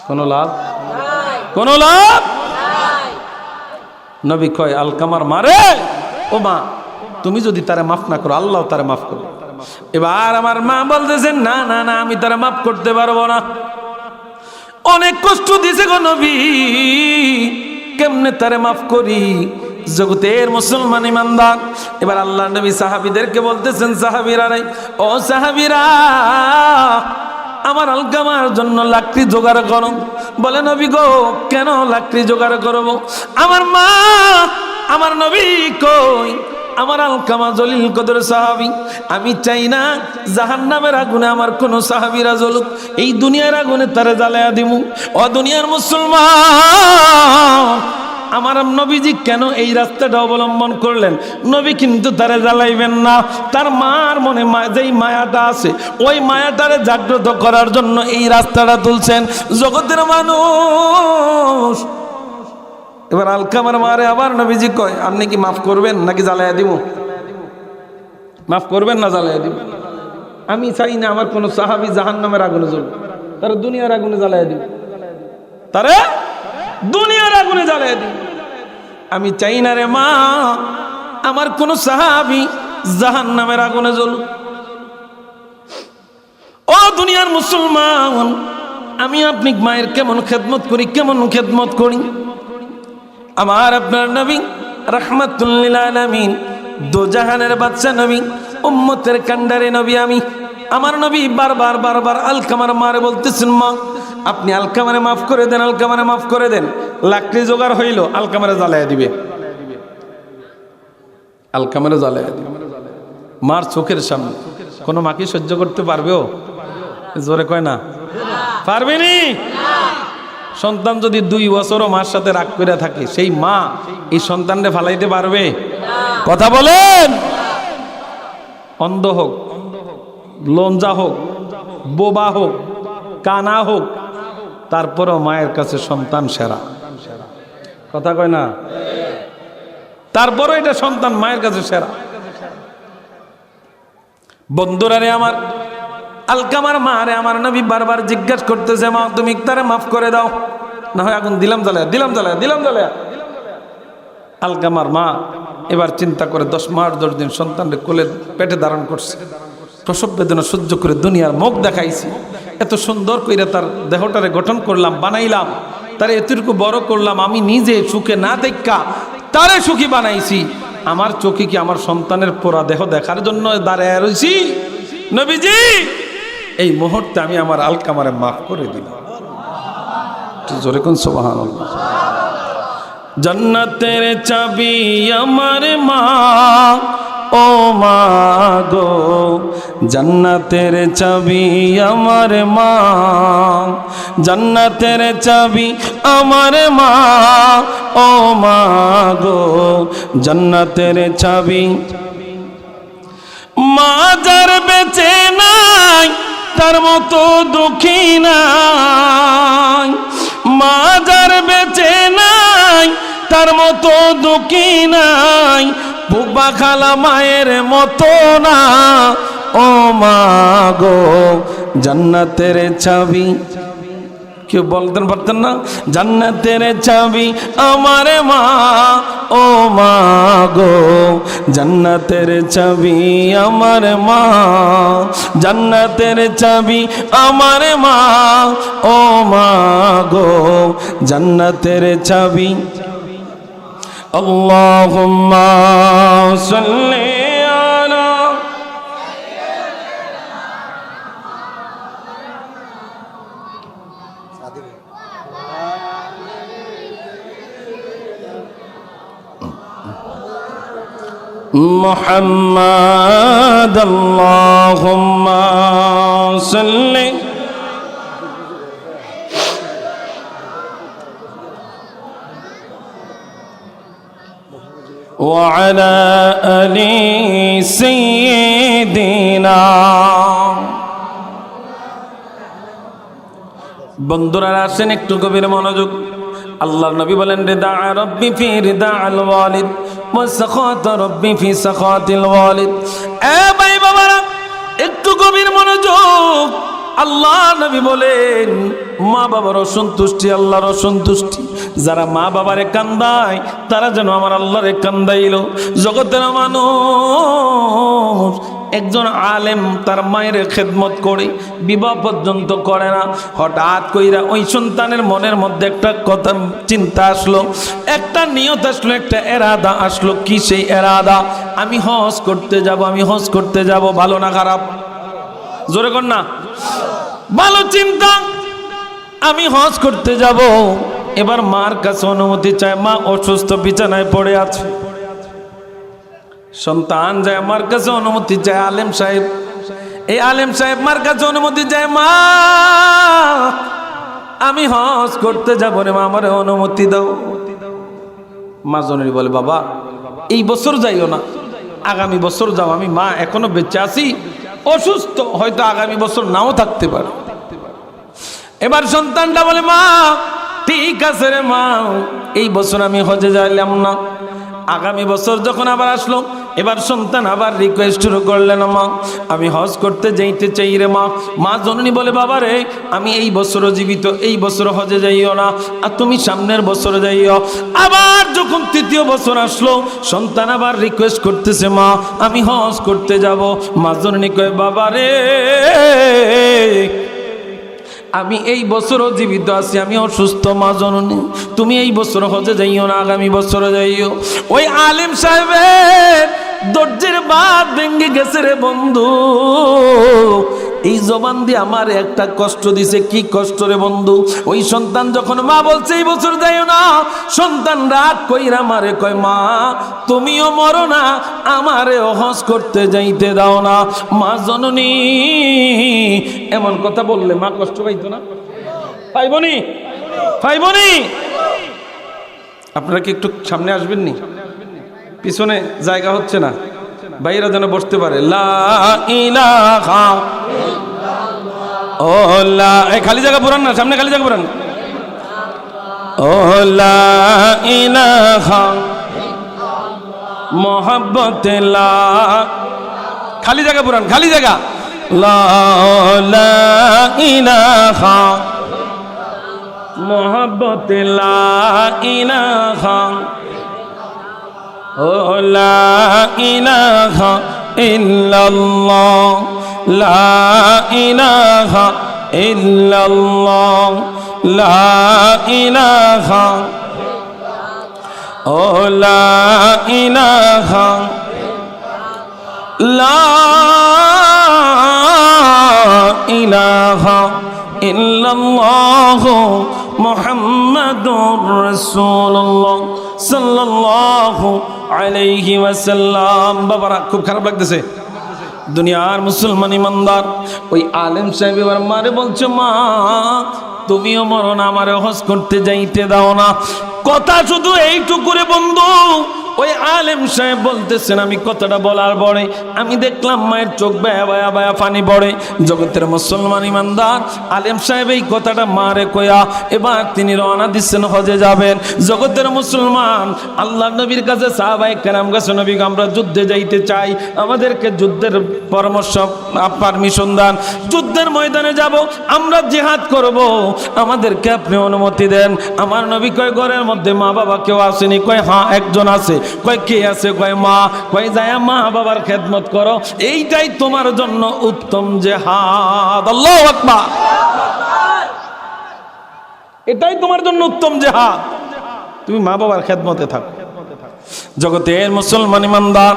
Speaker 1: কোন লাভ? কোন লাভ? নবী কয়, আলকামার মারে, ও মা, তুমি যদি তারে মাফ না করো আল্লাহ তারে মাফ করবে। এবার আমার মা বলতেছেন না না না আমি তারে মাফ করতে পারবো না, অনেক কষ্ট দিছে গো নবী, কেমনে তারে মাফ করি? জগতের মুসলমান ইমানদার। এবার আল্লাহ নবী সাহাবীদেরকে বলতেছেন, সাহাবীরা রে, ও সাহাবীরা, আমার আলকামার জন্য লাকড়ি জোগাড় করো। বলে নবী গো কেন লাকড়ি জোগাড় করবো? আমার মা আমার নবী কই, আমার আলকামা জলিল কদর সাহাবী, আমি চাই না জাহান্নামের আগুনে আমার কোন সাহাবীরা জ্বলুক, এই দুনিয়ার আগুনে তারে জ্বালায়া দিমু। ও দুনিয়ার মুসলমান, আমার নবীজি কেন এই রাস্তাটা অবলম্বন করলেন? নবী কিন্তু তারে জ্বালাইবেন না, তার মার মনে যেই মায়াটা আছে ওই মায়াটারে জাগ্রত করার জন্য এই রাস্তাটা তুলছেন। জগতের মানুষ, এবার আলকামার মারে আবার নবীজি কয়, আপনি কি মাফ করবেন নাকি জ্বালাইয়া দিব? মাফ করবেন না জ্বালাইয়া দিব? আমি চাই না আমার কোন সাহাবী জাহান্নামের আগুনে জ্বলবে, তারা দুনিয়ার আগুনে জ্বালাইয়া দিব, তারা দুনিয়ার আগুনে জ্বালাইয়া দিব। আমি চাই না রে মা আমার কোন সাহাবী জাহান্নামের আগুনে জ্বলুক। ও দুনিয়ার মুসলমান, আমি আপনি মায়ের কেমন খেদমত করি, কেমন খেদমত করি। আমার আপনার নবী রাহমাতুল লিল আলামিন, দো জাহানের বাদশা নবী, উম্মতের কান্ডারে নবী। আমার নবী বারবার বারবার আলকামার মারে বলতেছেন, মা আপনি আলকামারে মাফ করে দেন, আলকামারে মাফ করে দেন। লাকড়ি জোগাড় হইল, আলকামারে জ্বালাইয়া দিবে, আলকামারে জ্বালাইয়া দিবে। মার চোখের সামনে কোনো মাকে সহ্য করতে পারবেও? জোরে কয় না, পারবেনি। সন্তান যদি 2 বছরও মার সাথে রাগ করে থাকে, সেই মা এই সন্তানকে ফালাইতে পারবে? কথা বলেন। অন্ধ হোক, লঞ্জা হোক, বোবা হোক, কানা হোক, তারপরও মায়ের কাছে সন্তান সেরা। কথা কয় না, তারপরও এটা সন্তান মায়ের কাছে সেরা। বন্ধুরা রে আমার, আলকামার মারে আমার নবী বারবার জিজ্ঞাসা করতেছে, মা তুমি তারে মাফ করে দাও, না হয় আগুন দিলাম জ্বালায়া, দিলাম জ্বালায়া, দিলাম জ্বালায়া। আলকামার মা এবার চিন্তা করে 10 মাস 10 দিন সন্তানকে কোলে পেটে ধারণ করছে, প্রসব বেদনা সহ্য করে দুনিয়ার মুখ দেখাইছি, এত সুন্দর করে তার দেহটারে গঠন করলাম, বানাইলাম, তারে এতটুকু বড় করলাম, আমি নিজে সুখে না দেখা তারে সুখী বানাইছি। আমার চোখে কি আমার সন্তানের পোড়া দেহ দেখার জন্য দাঁড়ায় রয়েছি? নবীজি এই মুহূর্তে আমি আমার আলকামারে মাফ করে দিলাম। জোরে কোন সুবহানাল্লাহ। জান্নাতের চাবি আমার মা, ও মা গো, জান্নাতের চাবি আমার মা, জান্নাতের চাবি আমার মা, ও মা গো, জান্নাতের চাবি। মা যার বেঁচে নাই তার মতো দুঃখী নাই, মা যার বেঁচে নাই তার মতো দুঃখী নাই, বুবা খালা মায়ের মতো না, ও মা গো, জান্নাতের চাবি। কেউ বলতেন পারতেন না? জান্নাতের চাবি আমার মা, ও মা গো, জান্নাতের চাবি আমার মা, জান্নাতের চাবি আমার মা, ও মা গো, জান্নাতের চাবি। আল্লাহুম্মা সাল্লি আলা মুহাম্মাদ। আল্লাহুম্মা সাল্লি وعلى آل سيدنا। বন্ধুরা আসেন একটু গভীর মনোযোগ। আল্লাহর নবী বলেন, রিদা রব্বি ফি রিদা আল ওয়ালিদ ওয়া সাখাত রব্বি ফি সাখাতিল ওয়ালিদ। এ ভাই বাবারা একটু গভীর মনোযোগ। আল্লাহ নবী বলেন মা বাবার অসন্তুষ্টি আল্লাহর অসন্তুষ্টি। যারা মা বাবারে কান্দায় তারা যেন আমার আল্লাহরে কান্দাইল। জগতের মানুষ একজন আলেম তার মায়ের খেদমত করে বিবাহ পর্যন্ত করে না, হঠাৎ কইরা ওই সন্তানের মনের মধ্যে একটা কথা চিন্তা আসলো, একটা নিয়ত আসলো, একটা এরাদা আসলো। কি সেই এরাদা? আমি হজ করতে যাব, আমি হজ করতে যাব। ভালো না খারাপ? জোরে কর না। ভালো চিন্তা, আমি হজ করতে যাব। এবার মার কাছে অনুমতি চায়, মা অসুস্থ বিছানায় পড়ে আছে। সন্তান যায় মার কাছে অনুমতি চায়, আলেম সাহেব, এই আলেম সাহেব মার কাছে অনুমতি চায়, মা আমি হজ করতে যাবো রে মা, আমার অনুমতি দাও। মা জননী বলে বাবা এই বছর যাইও না, আগামী বছর যাও। আমি মা এখনো বেঁচে আছি, অসুস্থ, হয়তো আগামী বছর নাও থাকতে পারে। এবার সন্তানটা বলে মা ঠিক আছে রে মা, এই বছর আমি হজে যাইলাম না। আগামী বছর যখন আবার আসলো, এবার সন্তান আবার রিকোয়েস্ট শুরু করলেন, মা আমি হজ করতে যাইতে চাই রে মা। মা জননী বলে বাবা রে আমি এই বছরও জীবিত, এই বছর হজে যাইও না, আর তুমি সামনের বছর যাইও। আবার যখন তৃতীয় বছর আসলো, সন্তান আবার রিকোয়েস্ট করতেছে, মা আমি হজ করতে যাব। মা জননী কয় বাবা রে আমি এই বছরও জীবিত আছি, আমি অসুস্থ। মা জননী তুমি এই বছর হজে যাইও না, আগামী বছর যাইও। ওই আলেম সাহেবের দরজের বাদ ভেঙে গেছে রে বন্ধু। এই জবান দিয়ে আমার একটা কষ্ট দিছে। কি কষ্ট রে বন্ধু? ওই সন্তান যখন মা বলছে এই বছর যাইও না, সন্তান রাগ কইরা মারে কয় মা তুমিও মরো না, আমারেও হজ করতে যাইতে দাও না। মা জননী এমন কথা বললে মা কষ্ট পাইতো না? পাইবনি? পাইবনি? আপনারা কি একটু সামনে আসবেন নি? পিছনে জায়গা হচ্ছে না, বাইরা যেন বসতে পারে। লা ইলাহা ও লা, এই খালি জায়গা পুরান না, সামনে খালি জায়গা পুরান। ও লা ইলাহা মোহাব্বত লা, খালি জায়গা পুরান, খালি জায়গা। লা ইলাহা মোহাব্বত লা ইলাহা ও লা ইলাহা ইল্লাল্লাহ, লা ইলাহা ইল্লাল্লাহ, লা ইলাহা ও লা ইলাহা, লা ইলাহা ইল্লাল্লাহ মুহাম্মাদুর রাসূলুল্লাহ সাল্লাল্লাহু আলাইহি ওয়াসাল্লাম। বাবারা খুব খারাপ লাগতেছে। দুনিয়ার মুসলমান ইমানদার ওই আলেম সাহেব এবার মারে বলছে মা তুমিও মরো না, আমারে হজ করতে যাইতে দাও না। কথা শুধু এইটুকু রে বন্ধু। ওই আলেম সাহেব বলতেছেন আমি কথাটা বলার পরে আমি দেখলাম মায়ের চোখ বায়া বায়া বায়া পানি পড়ে। জগতের মুসলমান ইমানদার আলেম সাহেব এই কথাটা মারে কয়া এবার তিনি রওনা দিচ্ছেন হজে যাবেন। জগতের মুসলমান আল্লাহ নবীর কাছে সাহাবায়ে কেরাম কাছে নবী আমরা যুদ্ধে যাইতে চাই, আমাদেরকে যুদ্ধের পরামর্শ পারমিশন দেন, যুদ্ধের ময়দানে যাব, আমরা জিহাদ করব, আমাদেরকে আপনি অনুমতি দেন। আমার নবী কয় ঘরের মধ্যে মা বাবা কেউ আসেনি? কয় হ্যাঁ একজন আছে। কয় কে আছে? কয় মা। কয় যায় মা বাবার খেদমত করো, এইটাই তোমার জন্য উত্তম জিহাদ। আল্লাহু আকবার। এটাই তোমার জন্য উত্তম জিহাদ, তুমি মা বাবার খেদমতে থাকো। জগতের মুসলমান ইমানদার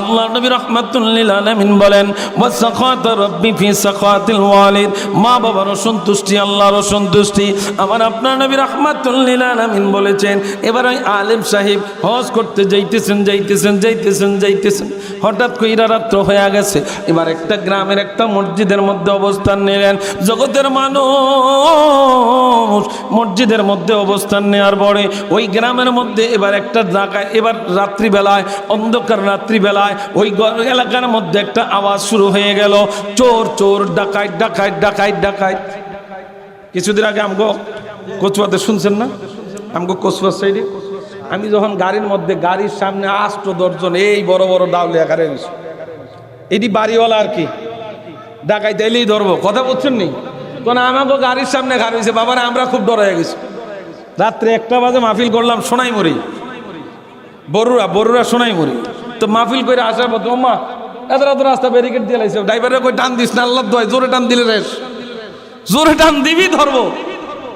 Speaker 1: আল্লাহ নবী রাহমাতুল লিল আলামিন বলেন ওয়াসাখাত রাব্বি ফি সাখাতিল ওয়ালিদ, মা বাবার সন্তুষ্টি আল্লাহর সন্তুষ্টি। আমার আপনার নবী রাহমাতুল লিল আলামিন বলেছেন এবার ওই আলেম সাহেব হজ করতে যাইতেছেন, হঠাৎ কইরা রাত্র হয়ে গেছে। এবার একটা গ্রামের একটা মসজিদের মধ্যে অবস্থান নিলেন। জগতের মানুষ মসজিদের মধ্যে অবস্থান নেওয়ার পরে ওই গ্রামের মধ্যে এবার একটা জায়গায় এবার রাত্রিবেলায় অন্ধকার রাত্রিবেলায় ওই এলাকার মধ্যে একটা আওয়াজ শুরু হয়ে গেল, চোর চোর, ডাকাইত ডাকাইত ডাকাইত ডাকাইত। কিছুদিন আগে আমগো কচুয়াতে শুনছেন না? আমগো কচুয়া সাইডে আমি যখন গাড়ির মধ্যে গাড়ির সামনে 8 দর্জন এই বড় বড় ডাউলিয়া গাড়ি, এটি বাড়িওয়ালা আর কি ডাকাইতে এলেই ধরবো, কথা বলছেন নি? কোন আমাকে গাড়ির সামনে খার হয়েছে, বাবারা আমরা খুব ডর হয়ে গেছি। রাত্রে 1টা বাজে মাহফিল করলাম সোনাইমুড়ি, বরুরা সোনাইমুড়ি। তো মাহফিল করে আসার পর মা এত রাস্তা ব্যারিকেড দিয়ে লাইছে, ড্রাইভারের কই টান দিস না, আল্লাহ দোয় জোরে টান দিলে রেস, জোরে টান দিবি ধরবো।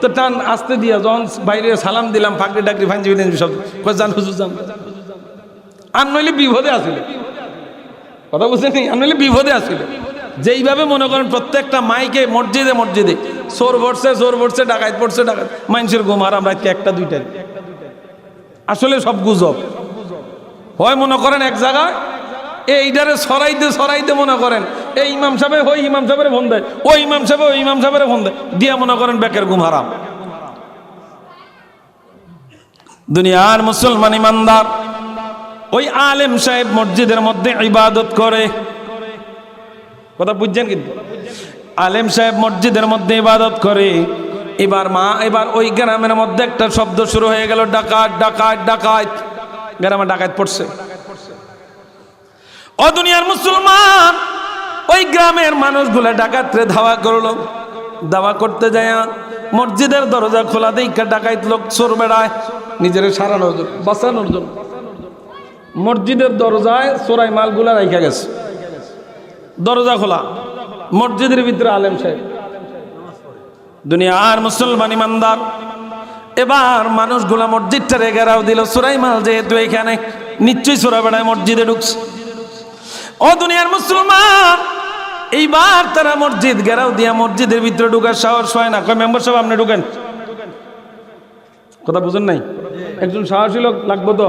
Speaker 1: তো টান আসতে দিয়া যখন বাইরে সালাম দিলাম, ফাঁকরি ডাকরি ফাঁজি সব জান হুজুর জান, আর নইলে বিপদে আসিল, কথা বুঝছেন? আর নইলে বিপদে আসিল। যেইভাবে মনে করেন প্রত্যেকটা মাইকে মসজিদে মসজিদে চোর ভরছে ডাকাত পড়ছে ডাকাত, মানুষের ঘুম হারাম রাখতে 1টা 2টা। আসলে সব গুজব হয়। মনে করেন এক জায়গায় এইটারে সরাইতে মনে করেন এই ইমাম সাহেব ওই ইমাম সাহেবের ফোন দেয়, ওই ইমাম সাহেব ওই ইমাম সাহেবের ফোন দেয়, দিয়া মনে করেন বেকের ঘুম হারাম। দুনিয়ার মুসলমান ইমানদার ওই আলেম সাহেব মসজিদের মধ্যে ইবাদত করে, কথা বুঝছেন? কিন্তু আলেম সাহেব মসজিদের মধ্যে ইবাদত করে। এবার ওই গ্রামের মধ্যে একটা শব্দ শুরু হয়ে গেল, ডাকাত ডাকাত ডাকাত। গ্রামে ডাকাত পড়ছে। ও দুনিয়ার মুসলমান, ওই গ্রামের মানুষগুলা ডাকাতরে ধাওয়া করলো। ধাওয়া করতে যায় মসজিদের দরজা খোলা দেখা ডাকাত লোক চোর বেড়ায় নিজের সারানোর জন্য, বাঁচানোর জন্য। মসজিদের দরজায় চোরাই মালগুলা রাখা গেছে, দরজা খোলা, মসজিদের ভিতরে আলেম সাহেব। দুনিয়ার মুসলমান ইমানদার, এবার মানুষগুলা মসজিদটারে ঘেরাও দিল। চোরাই মাল যেহেতু এখানে, নিশ্চয়ই চোরা বেড়ায় মসজিদে ঢুকছে। ও দুনিয়ার মুসলমান, এইবার তারা মসজিদ ঘেরাও দিয়া মসজিদের ভিতরে ঢুকার সাহস হয় না। কয় মেম্বার সাহেব আপনি ঢুকেন, কথা বুঝেন নাই? একজন সাহসী লোক লাগবো তো,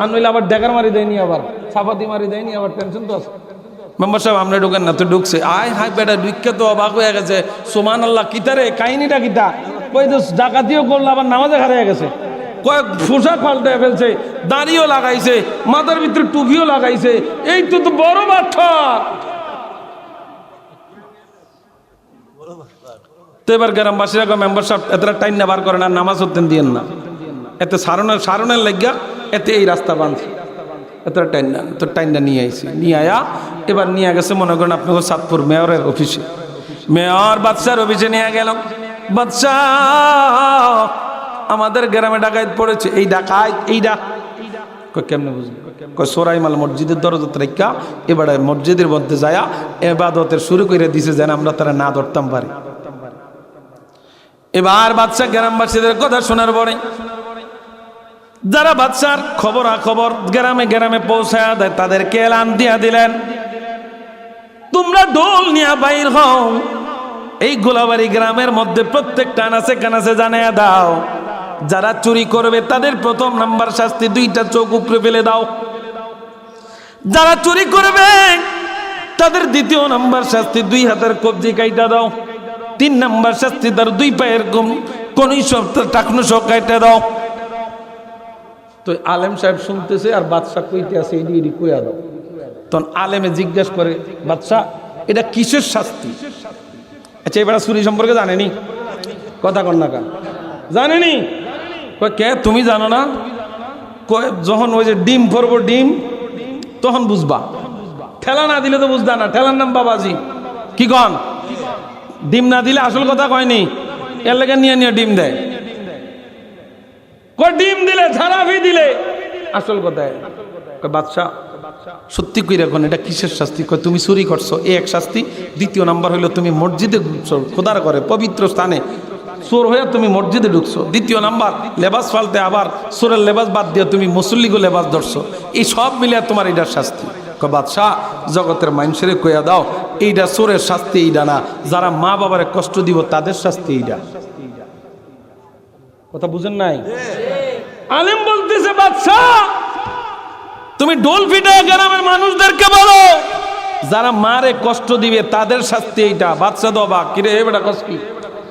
Speaker 1: আর নইলে আবার ডেকার মারি দেয়নি, আবার ছাপাতি মারি দেয়নি, আবার টেনশন তো আছে। মেম্বার সাহেব আপনি ঢুকেন না, তো ঢুকছে। আয় হাই বেটা ঢুকে তো অবাক হয়ে গেছে। সুমান আল্লাহ, কিতারে কাহিনীটা কিতা? কই তো ডাকাতিও করলো, আবার নামাজে হারিয়ে গেছে। কয়েক পোশাক পাল্টে ফেলছে, দাড়িও লাগাইছে, মাথার ভিতরে টুপিও লাগাইছে। এই তো বড় বাঠা। তো এবার গ্রামবাসীরা মেম্বার সাহেব এতটা টাইম না বার করেন, আর নামাজ হতেন দিয়েন না, এতে সারণের লাগিয়া এতে এই রাস্তা বাঁধছে। এতটা টাইম না, তো টাইমটা নিয়ে আইছি, নিয়ে আয়া এবার নিয়ে গেছে মনে করেন আপনাকে চাঁদপুর মেয়রের অফিসে। মেয়র বাদশার অফিসে নিয়ে গেল। বাদশা, আমাদের গ্রামে ডাকাত পড়েছে। এই ডাকাত এইটা কেমনে বুঝলি? সোরাই মাল মসজিদের দরজা রেখা এবারে মসজিদের মধ্যে যায়া এবাদতের শুরু করে দিছে, যেন আমরা তারা না ধরতাম পারি। এবার বাদশা গ্রামবাসীদের কথা শোনার পরে যারা বাদশার খবর গ্রামে গ্রামে পৌঁছায় দেয়, তাদেরকে এলান দিয়া দিলেন, তোমরা ঢোল নিয়ে বাইর হও, এই গোলাবাড়ি গ্রামের মধ্যে প্রত্যেকটা আনাচে কানাচে জানিয়ে দাও, যারা চুরি করবে তাদের প্রথম নাম্বার শাস্তি 2টা চোখ উপরে ফেলে দাও। যারা চুরি করবে তাদের দ্বিতীয় নাম্বার শাস্তি 2 হাতের কবজি কাইটা দাও। 3 নাম্বার শাস্তি তার 2 পায়ের কনুই সব টাকনু সব কাইটা দাও। তো আলেম সাহেব শুনতেছে, আর বাদশাহ কইতে আছে এডি কইয়া দাও। তখন আলেমে জিজ্ঞেস করে, বাদশাহ এটা কিসের শাস্তি? আচ্ছা, এবার চুরি সম্পর্কে জানেনি? কথা কন না কেন? জানেনি? কে তুমি জানো না? যখন ওই যে ডিম পরবো ডিম, তখন বুঝবা। ঠেলা না দিলে তো বুঝবা না। ঠেলার নাম বাবাজি। কি কন? ডিম না দিলে আসল কথা কয়নি, এর লেগে নিয়ে ডিম দেয়। ডিম দিলে ঝাড়াফি দিলে আসল কথা। বাদশা সত্যি কই রাখুন, এটা কিসের শাস্তি? তুমি চুরি করছো, এক শাস্তি। দ্বিতীয় নাম্বার হইলো তুমি মসজিদে ঢুকছো, খোদার ঘরে পবিত্র স্থানে চোর হয়ে তুমি মসজিদে ঢুকছো। দ্বিতীয় নাম্বার লেবাস ফালতে আবার চোরের লেবাস বাদ দিয়ে তুমি মুসল্লিগো লেবাস ধরছো। এই সব মিলে তোমার এটার শাস্তি। বাদশাহ জগতের মানুষের কইয়া দাও, এইটা চোরের শাস্তি এইটা না, যারা মা বাবারে কষ্ট দিব তাদের শাস্তি এইটা। কথা বুঝেন নাই? আলেম বলতেছে, বাদশাহ তুমি ডোল পিটা গ্রামের মানুষদেরকে বলো, যারা মারে কষ্ট দিবে তাদের শাস্তি এইটা। বাদশাহ তো অবাক, কিরে বেটা কস কি?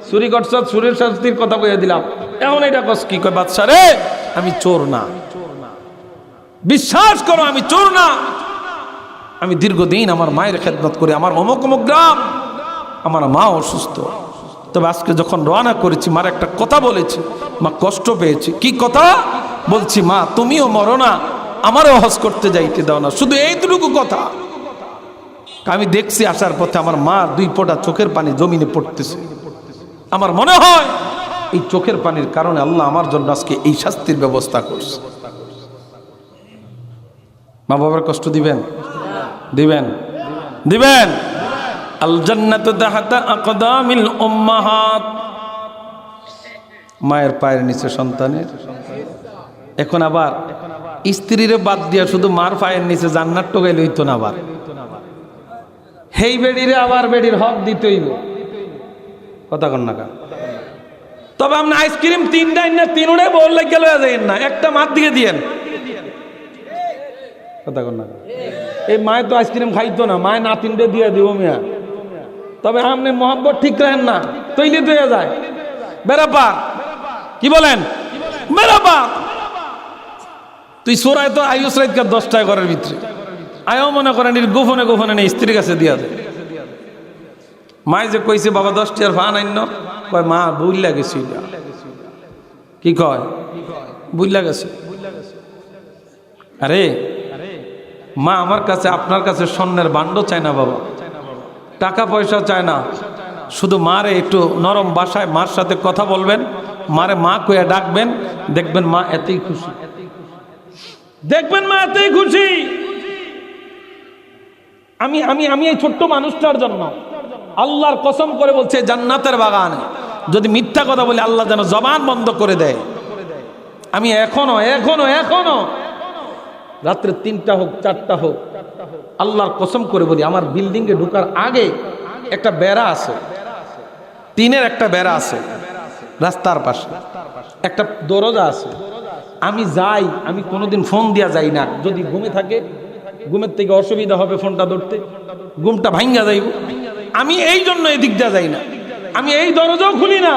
Speaker 1: চুরি করছ, চুরির শাস্তির কথা কইয়া দিলাম, এখন এটা কস কি? কয় বাদশাহ রে, আমি চোর না, বিশ্বাস করো আমি চোর না। আমি দীর্ঘদিন আমার মায়ের খেদমত করি, আমার অমুক অমুক গ্রাম, আমার মা অসুস্থ। তবে আজকে যখন রওনা করেছি, মার একটা কথা বলেছি, মা কষ্ট পেয়েছি। কি কথা বলছি? মা তুমিও মরো না, আমারও হজ করতে যাইতে দাও না, শুধু এইটুকু কথা। আমি দেখছি আসার পথে আমার মা 2 ফোঁটা চোখের পানি জমিনে পড়তেছে। আমার মনে হয় এই চোখের পানির কারণে আল্লাহ আমার জন্য আজকে এই শাস্তির ব্যবস্থা করছে। মা বাবার কষ্ট দিবেন? দিবেন? দিবেন? আল জান্নাতু তাহতা আকদামিল উম্মাহাত, মায়ের পায়ের নিচে সন্তানের। এখন আবার স্ত্রীরে বাদ দিয়া শুধু মার পায়ের নিচে জান্নাত টোকাইলে হইতো না, আবার হেই বেডিরে আবার বেডির হক দিতেই কথা কন না। তবে আপনি আইসক্রিম 3টাই না 3 বল লাগে যাইেন না, একটা মার দিকে দিয়েন কথা কন না। এই মায় তো আইসক্রিম খাইতো না, মায় না 3টে দিয়ে দিব মিয়া। তবে আপনি মোহাম্মত ঠিক রাখেন না, তৈরি হয়ে যায় বেড়াপা। কি বলেন? বেড়াপা তুই সোরাই তো আয়ুষ রাইতকার 10টায় ঘরের ভিতরে আয়ও মনে করেন গোপনে গোপনে নেই, স্ত্রীর কাছে দিয়া দেয়। মায় যে কইছে বাবা 10টার ফান আইন, কয় মা বুঝলা গেছি। কি কয়? বুঝলা গেছে। আরে মা আমার কাছে আপনার কাছে স্বর্ণের বান্ড চায় না বাবা, টাকা পয়সা চায় না, শুধু মারে একটু নরম ভাষায় মার সাথে কথা বলবেন, মারে মা কইয়া ডাকবেন, দেখবেন মা এতই খুশি, দেখবেন মা এতই খুশি। আমি আমি আমি এই ছোট্ট মানুষটার জন্য আল্লাহর কসম করে বলছে জান্নাতের বাগানে যদি মিথ্যা কথা বলি আল্লাহ যেন জবান বন্ধ করে দেয়। আমি এখনো এখনো এখনো রাত্রে 3টা হোক 4টা হোক আল্লাহর কসম করে বলি, আমার বিল্ডিং এ ঢোকার আগে একটা বেড়া আছে, টিনের একটা বেড়া আছে, রাস্তার পাশে একটা দরজা আছে। আমি যাই, আমি কোনোদিন ফোন দিয়া যাই না, যদি ঘুমে থাকে ঘুমের থেকে অসুবিধা হবে ফোনটা ধরতে, ঘুমটা ভাঙ্গা যাইব। আমি এই জন্য এদিক দিয়ে যাই না, আমি এই দরজাও খুলি না,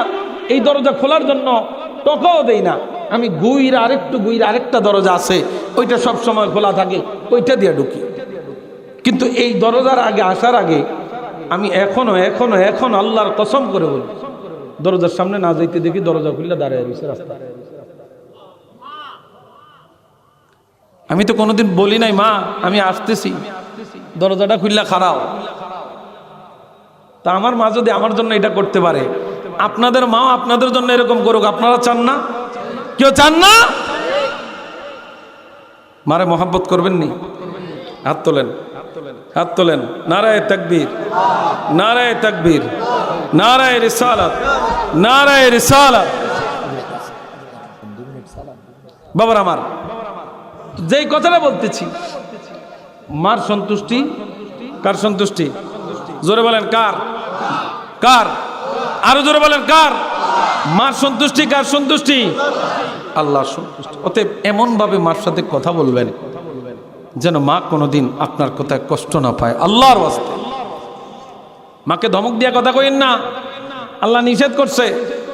Speaker 1: এই দরজা খোলার জন্য টাকাও দেই না। আমি আরেকটা দরজা আছে, ওইটা সব সময় খোলা থাকে, ওইটা দিয়ে ঢুকি। কিন্তু এই দরজার আগে আসার আগে আমি এখনো এখনো এখনো আল্লাহর কসম করে বলি, দরজার সামনে না যাইতে দেখি দরজা খুললে দাঁড়িয়ে রয়েছে রাস্তা। আমি তো কোনোদিন বলি নাই মা আমি আসতেছি, দরজাটা খুললা খারাও। তা আমার মা যদি আমার জন্য এটা করতে পারে, আপনাদের মাও আপনাদের জন্য এরকম করুক, আপনারা চান না? কেউ চান না? মারে মোহাব্বত করবেন নি? হাত তোলেন, হাত তোলেন। নারায়ে তাকবীর, নারায়ে তাকবীর, নারায়ে রিসালাত, নারায়ে রিসালাত। বাবার আমার যেই কথাটা বলতেছি, মার সন্তুষ্টি কার সন্তুষ্টি? জোরে বলেন কার? কার? আরো জোরে বলেন কার? মার সন্তুষ্টি কার সন্তুষ্টি? আল্লাহর সন্তুষ্টি। অতএব এমন ভাবে মার সাথে কথা বলবেন যেন মা কোনোদিন আপনার কথায় কষ্ট না পায়। আল্লাহর ওয়াস্তে মাকে ধমক দিয়া কথা কইেন না, আল্লাহ নিষেধ করছে,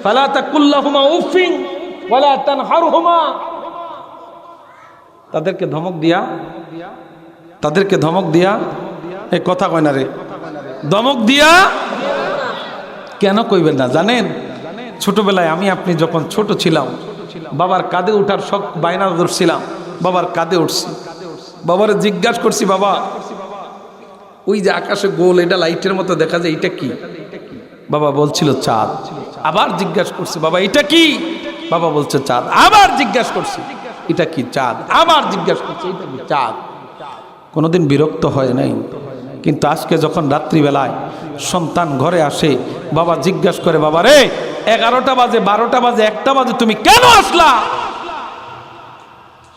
Speaker 1: ফালা তাকুল্লাহুমা উফিন ওয়ালা তানহারহুমা। তাদেরকে ধমক দিয়া এই কথা কয় না রে, ধমক দিয়া কেন কইবেন না জানেন? ছোটবেলায় আমি আপনি যখন ছোট ছিলাম, বাবার কাঁধে উঠার শখ বায়না ধরছিলাম, বাবার কাঁধে উঠছি, বাবারে জিজ্ঞাসা করছি, বাবা ওই যে আকাশে গোল এটা লাইটের মতো দেখা যায়, এটা কি? বাবা বলছিল চাঁদ। আবার জিজ্ঞাসা করছি, বাবা এটা কি? বাবা বলছে চাঁদ। আবার জিজ্ঞাসা করছি, এটা কি? চাঁদ। আবার জিজ্ঞাসা করছি, এটা কি? চাঁদ। কোনোদিন বিরক্ত হয় নাই। কিন্তু আজকে যখন রাত্রিবেলায় সন্তান ঘরে আসে, বাবা জিজ্ঞাসা করে, বাবা রে 11টা বাজে, 12টা বাজে, 1টা বাজে, তুমি কেন আসলা?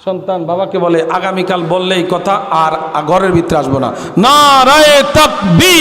Speaker 1: সন্তান বাবাকে বলে, আগামীকাল বললেই কথা, আর ঘরের ভিতরে আসবো না। নারায়ে তাকবীর।